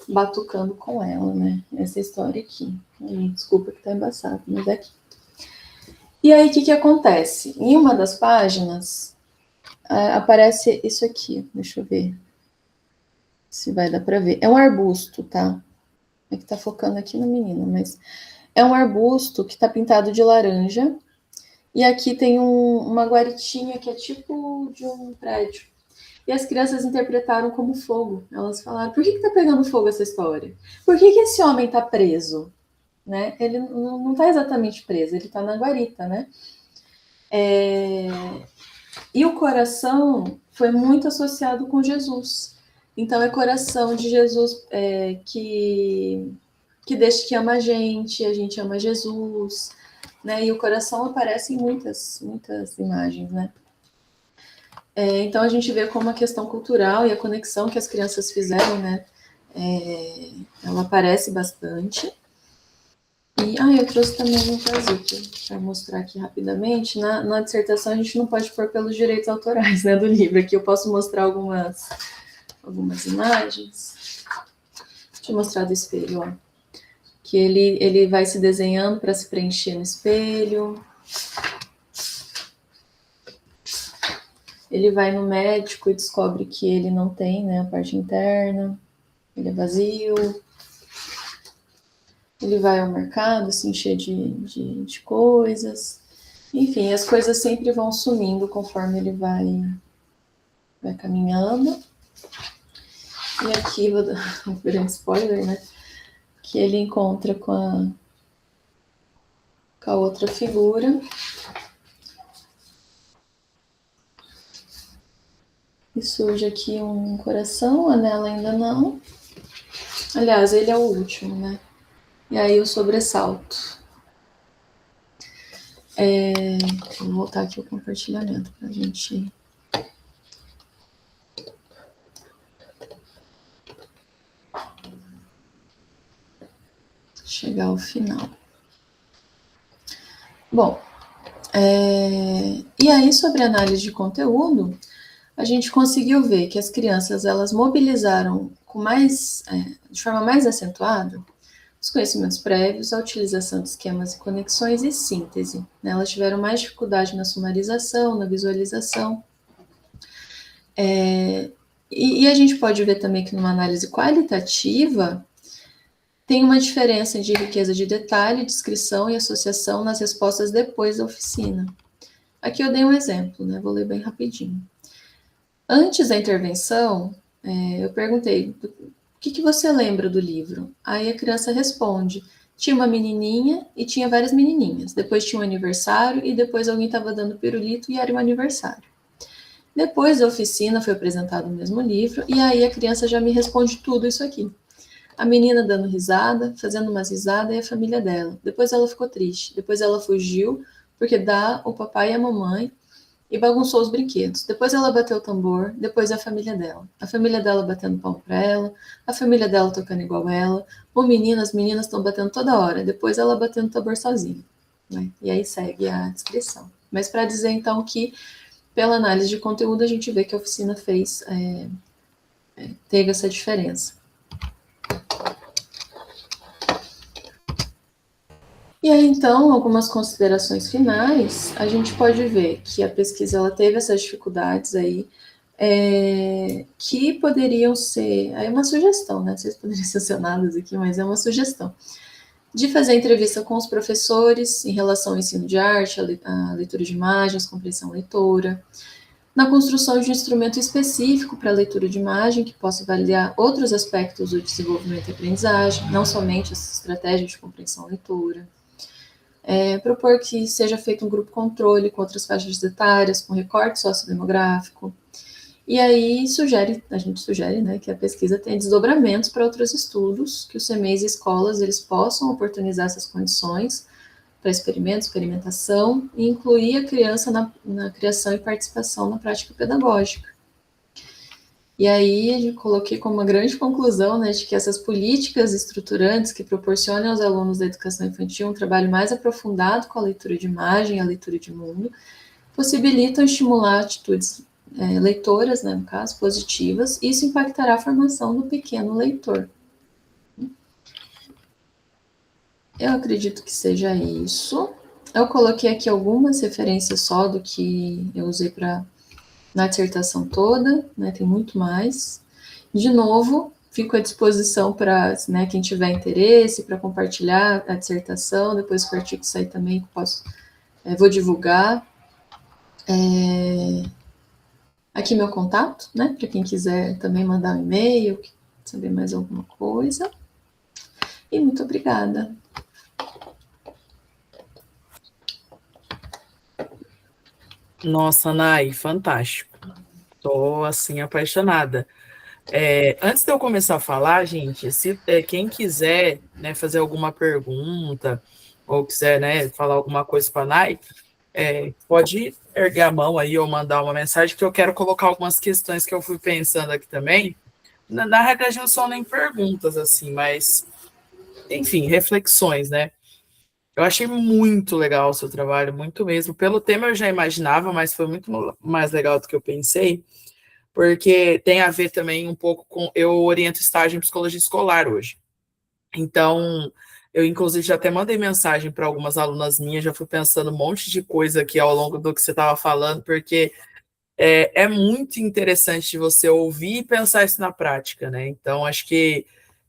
batucando com ela, né? Essa história aqui. Desculpa que tá embaçado, mas é aqui. E aí, o que acontece? Em uma das páginas, aparece isso aqui, deixa eu ver se vai dar para ver. É um arbusto, tá? É que tá focando aqui no menino, mas é um arbusto que tá pintado de laranja. E aqui tem uma guaritinha que é tipo de um prédio. E as crianças interpretaram como fogo. Elas falaram: por que tá pegando fogo essa história? Por que esse homem tá preso? Né? Ele não tá exatamente preso, ele tá na guarita, né? E o coração foi muito associado com Jesus. Então é coração de Jesus que deixa que ama a gente ama Jesus, né? E o coração aparece em muitas imagens, né? Então a gente vê como a questão cultural e a conexão que as crianças fizeram, né? Ela aparece bastante. E eu trouxe também um Kazuki para mostrar aqui rapidamente. Na dissertação a gente não pode pôr pelos direitos autorais, né, do livro. Aqui eu posso mostrar algumas imagens. Deixa eu mostrar do espelho, ó. Que ele vai se desenhando para se preencher no espelho. Ele vai no médico e descobre que ele não tem, né, a parte interna. Ele é vazio. Ele vai ao mercado se encher de coisas. Enfim, as coisas sempre vão sumindo conforme ele vai caminhando. E aqui, vou dar um grande spoiler, né? Que ele encontra com a outra figura. E surge aqui um coração, a nela ainda não. Aliás, ele é o último, né? E aí o sobressalto. Vou voltar aqui o compartilhamento para a gente chegar ao final. Bom, e aí sobre análise de conteúdo, a gente conseguiu ver que as crianças elas mobilizaram de forma mais acentuada os conhecimentos prévios, a utilização de esquemas e conexões e síntese. Né? Elas tiveram mais dificuldade na sumarização, na visualização. E a gente pode ver também que numa análise qualitativa tem uma diferença de riqueza de detalhe, descrição e associação nas respostas depois da oficina. Aqui eu dei um exemplo, né? Vou ler bem rapidinho. Antes da intervenção, eu perguntei: o que você lembra do livro? Aí a criança responde: tinha uma menininha e tinha várias menininhas. Depois tinha um aniversário e depois alguém estava dando pirulito e era um aniversário. Depois da oficina foi apresentado o mesmo livro e aí a criança já me responde tudo isso aqui. A menina dando risada, fazendo umas risadas e a família dela. Depois ela ficou triste. Depois ela fugiu porque dá o papai e a mamãe e bagunçou os brinquedos. Depois ela bateu o tambor, depois a família dela. A família dela batendo palmo para ela, a família dela tocando igual ela. O menino, as meninas estão batendo toda hora. Depois ela batendo o tambor sozinha. Né? E aí segue a descrição. Mas para dizer então que, pela análise de conteúdo, a gente vê que a oficina teve essa diferença. E aí, então, algumas considerações finais, a gente pode ver que a pesquisa ela teve essas dificuldades aí, que poderiam ser, aí é uma sugestão, né? Não sei se poderiam ser acionadas aqui, mas é uma sugestão, de fazer entrevista com os professores em relação ao ensino de arte, a leitura de imagens, compreensão leitora, na construção de um instrumento específico para a leitura de imagem que possa avaliar outros aspectos do desenvolvimento e aprendizagem, não somente essa estratégia de compreensão leitora. Propor que seja feito um grupo controle com outras faixas etárias, com recorte sociodemográfico. E aí a gente sugere, né, que a pesquisa tenha desdobramentos para outros estudos, que os CMEs e escolas eles possam oportunizar essas condições para experimentação e incluir a criança na criação e participação na prática pedagógica. E aí eu coloquei como uma grande conclusão, né, de que essas políticas estruturantes que proporcionam aos alunos da educação infantil um trabalho mais aprofundado com a leitura de imagem, a leitura de mundo, possibilitam estimular atitudes leitoras, né, no caso, positivas, e isso impactará a formação do pequeno leitor. Eu acredito que seja isso. Eu coloquei aqui algumas referências só do que eu usei na dissertação toda, né, tem muito mais. De novo, fico à disposição para, né, quem tiver interesse, para compartilhar a dissertação, depois que o artigo sair também, vou divulgar. Aqui meu contato, né, para quem quiser também mandar um e-mail, saber mais alguma coisa. E muito obrigada. Nossa, Nay, fantástico. Tô, assim, apaixonada. Antes de eu começar a falar, gente, se quem quiser, né, fazer alguma pergunta ou quiser, né, falar alguma coisa para a Nay, pode erguer a mão aí ou mandar uma mensagem, que eu quero colocar algumas questões que eu fui pensando aqui também. Na realidade, não são nem perguntas, assim, mas, enfim, reflexões, né? Eu achei muito legal o seu trabalho, muito mesmo. Pelo tema eu já imaginava, mas foi muito mais legal do que eu pensei, porque tem a ver também um pouco com. Eu oriento estágio em psicologia escolar hoje. Então, eu inclusive já até mandei mensagem para algumas alunas minhas, já fui pensando um monte de coisa aqui ao longo do que você estava falando, porque é muito interessante você ouvir e pensar isso na prática, né? Então, acho que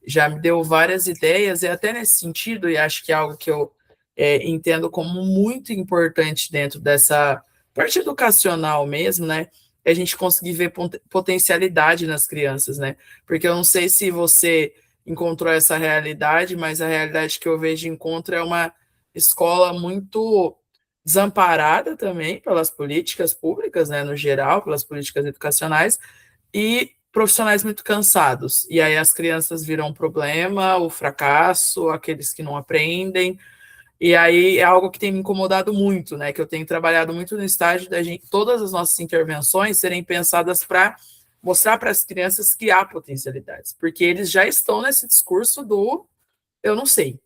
já me deu várias ideias, e até nesse sentido, e acho que é algo que eu entendo como muito importante dentro dessa parte educacional mesmo, né? É a gente conseguir ver potencialidade nas crianças, né? Porque eu não sei se você encontrou essa realidade, mas a realidade que eu vejo de encontro é uma escola muito desamparada também pelas políticas públicas, né, no geral, pelas políticas educacionais, e profissionais muito cansados. E aí as crianças viram um problema, o fracasso, aqueles que não aprendem. E aí é algo que tem me incomodado muito, né? Que eu tenho trabalhado muito no estágio da gente, todas as nossas intervenções serem pensadas para mostrar para as crianças que há potencialidades, porque eles já estão nesse discurso do eu não sei,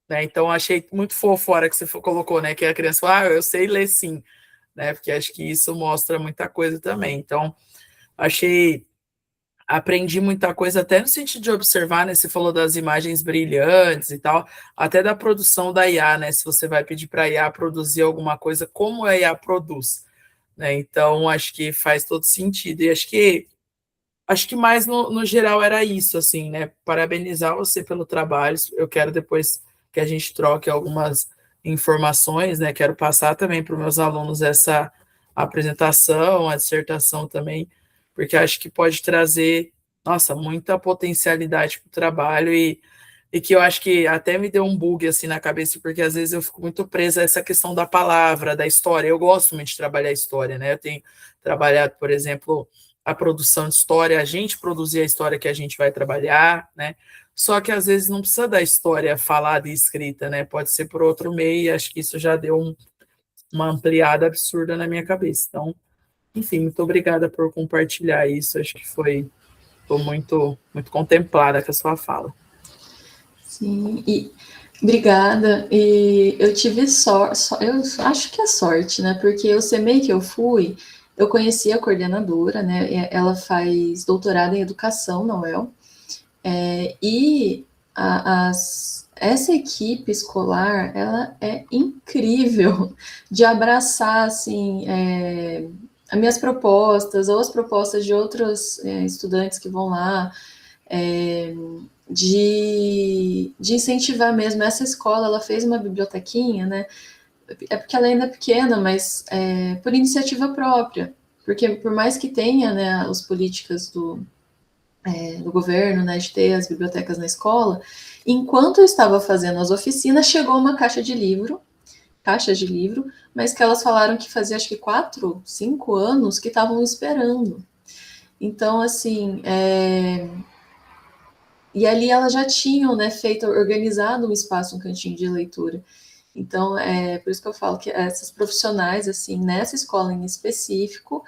né? Então achei muito fofo a hora que você colocou, né? Que a criança fala, eu sei ler sim, né? Porque acho que isso mostra muita coisa também. Então aprendi muita coisa até no sentido de observar, né? Você falou das imagens brilhantes e tal, até da produção da IA, né? Se você vai pedir para a IA produzir alguma coisa, como a IA produz, né? Então acho que faz todo sentido. E acho que mais no geral era isso, assim, né? Parabenizar você pelo trabalho. Eu quero depois que a gente troque algumas informações, né? Quero passar também para os meus alunos essa apresentação, a dissertação também, porque acho que pode trazer, nossa, muita potencialidade para o trabalho. E e que eu acho que até me deu um bug assim na cabeça, porque às vezes eu fico muito presa a essa questão da palavra, da história. Eu gosto muito de trabalhar a história, né? Eu tenho trabalhado, por exemplo, a produção de história, a gente produzir a história que a gente vai trabalhar, né? Só que às vezes não precisa da história falada e escrita, né? Pode ser por outro meio, e acho que isso já deu uma ampliada absurda na minha cabeça. Então, enfim, muito obrigada por compartilhar isso. Acho que estou muito contemplada com a sua fala. Sim, e obrigada. E eu tive sorte, eu acho que é sorte, né? Porque o CMEI que eu fui, eu conheci a coordenadora, né? Ela faz doutorado em educação na UEL. E essa equipe escolar, ela é incrível de abraçar, assim, as minhas propostas ou as propostas de outros estudantes que vão lá, de incentivar mesmo. Essa escola, ela fez uma bibliotequinha, né? É porque ela ainda é pequena, mas por iniciativa própria. Porque por mais que tenha, né, as políticas do governo, né, de ter as bibliotecas na escola, enquanto eu estava fazendo as oficinas, chegou uma caixas de livro, mas que elas falaram que fazia acho que 4, 5 anos que estavam esperando. Então, assim, e ali elas já tinham, né, organizado um espaço, um cantinho de leitura. Então, por isso que eu falo que essas profissionais, assim, nessa escola em específico,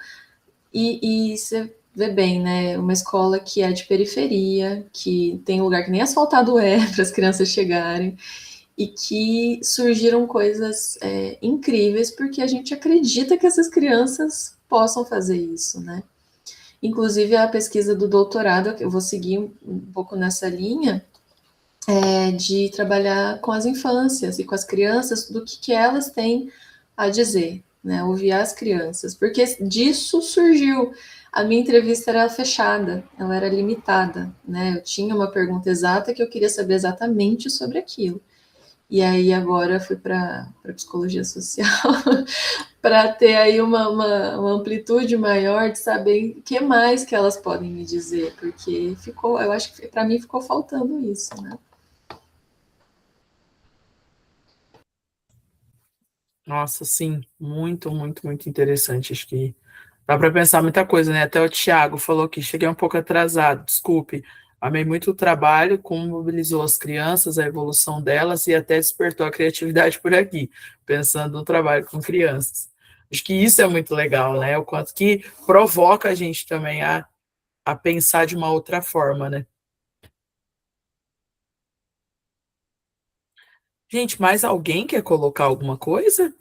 e você vê bem, né, uma escola que é de periferia, que tem um lugar que nem asfaltado é para as crianças chegarem, e que surgiram coisas incríveis, porque a gente acredita que essas crianças possam fazer isso, né? Inclusive, a pesquisa do doutorado, eu vou seguir um pouco nessa linha, de trabalhar com as infâncias e com as crianças, do que elas têm a dizer, né? Ouvir as crianças, porque disso surgiu. A minha entrevista era fechada, ela era limitada, né? Eu tinha uma pergunta exata que eu queria saber exatamente sobre aquilo. E aí agora eu fui para psicologia social para ter aí uma amplitude maior de saber o que mais que elas podem me dizer, porque eu acho que para mim ficou faltando isso, né? Nossa, sim, muito interessante. Acho que dá para pensar muita coisa, né? Até o Tiago falou que cheguei um pouco atrasado, desculpe. Amei muito o trabalho, como mobilizou as crianças, a evolução delas e até despertou a criatividade por aqui, pensando no trabalho com crianças. Acho que isso é muito legal, né? O quanto que provoca a gente também a pensar de uma outra forma, né? Gente, mais alguém quer colocar alguma coisa?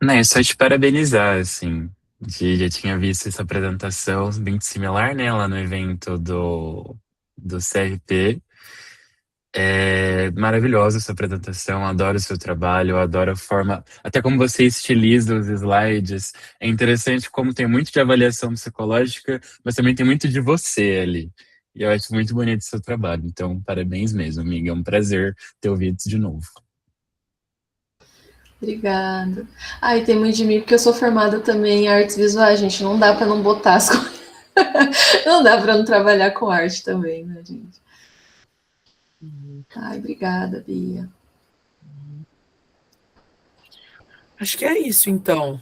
Não, é só te parabenizar, assim. Já tinha visto essa apresentação bem similar, né, lá no evento do CRP. É maravilhosa essa apresentação, adoro o seu trabalho, adoro a forma, até como você estiliza os slides. É interessante como tem muito de avaliação psicológica, mas também tem muito de você ali. E eu acho muito bonito o seu trabalho. Então, parabéns mesmo, amiga. É um prazer ter ouvido isso de novo. Obrigada. Ah, e tem muito de mim, porque eu sou formada também em artes visuais, gente. Não dá para não botar as coisas. Não dá para não trabalhar com arte também, né, gente? Ai, obrigada, Bia. Acho que é isso, então.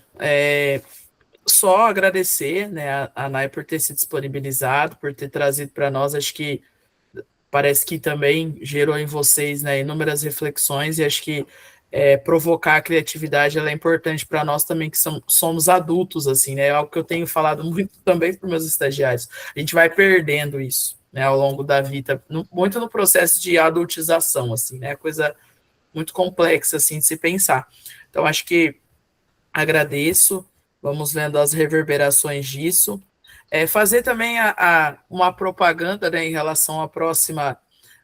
Só agradecer, né, a Nai por ter se disponibilizado, por ter trazido para nós. Acho que parece que também gerou em vocês, né, inúmeras reflexões, e acho que provocar a criatividade ela é importante para nós também, que somos adultos, assim, né? É algo que eu tenho falado muito também para meus estagiários. A gente vai perdendo isso, né, ao longo da vida, muito no processo de adultização, assim, né? Coisa muito complexa, assim, de se pensar. Então, acho que agradeço, vamos vendo as reverberações disso. Fazer também uma propaganda, né, em relação à próxima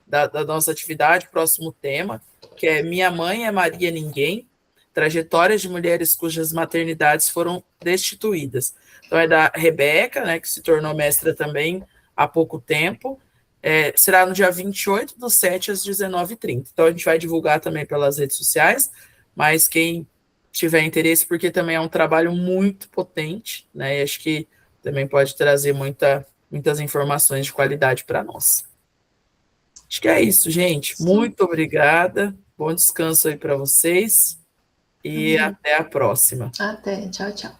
da nossa atividade, próximo tema, que é Minha Mãe é Maria Ninguém, trajetórias de mulheres cujas maternidades foram destituídas. Então é da Rebeca, né, que se tornou mestra também há pouco tempo. Será no dia 28/7 às 19h30. Então a gente vai divulgar também pelas redes sociais, mas quem tiver interesse, porque também é um trabalho muito potente, né? E acho que também pode trazer muitas informações de qualidade para nós. Acho que é isso, gente. Sim. Muito obrigada. Bom descanso aí para vocês. E até a próxima. Até. Tchau, tchau.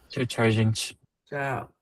Tchau, tchau, gente. Tchau.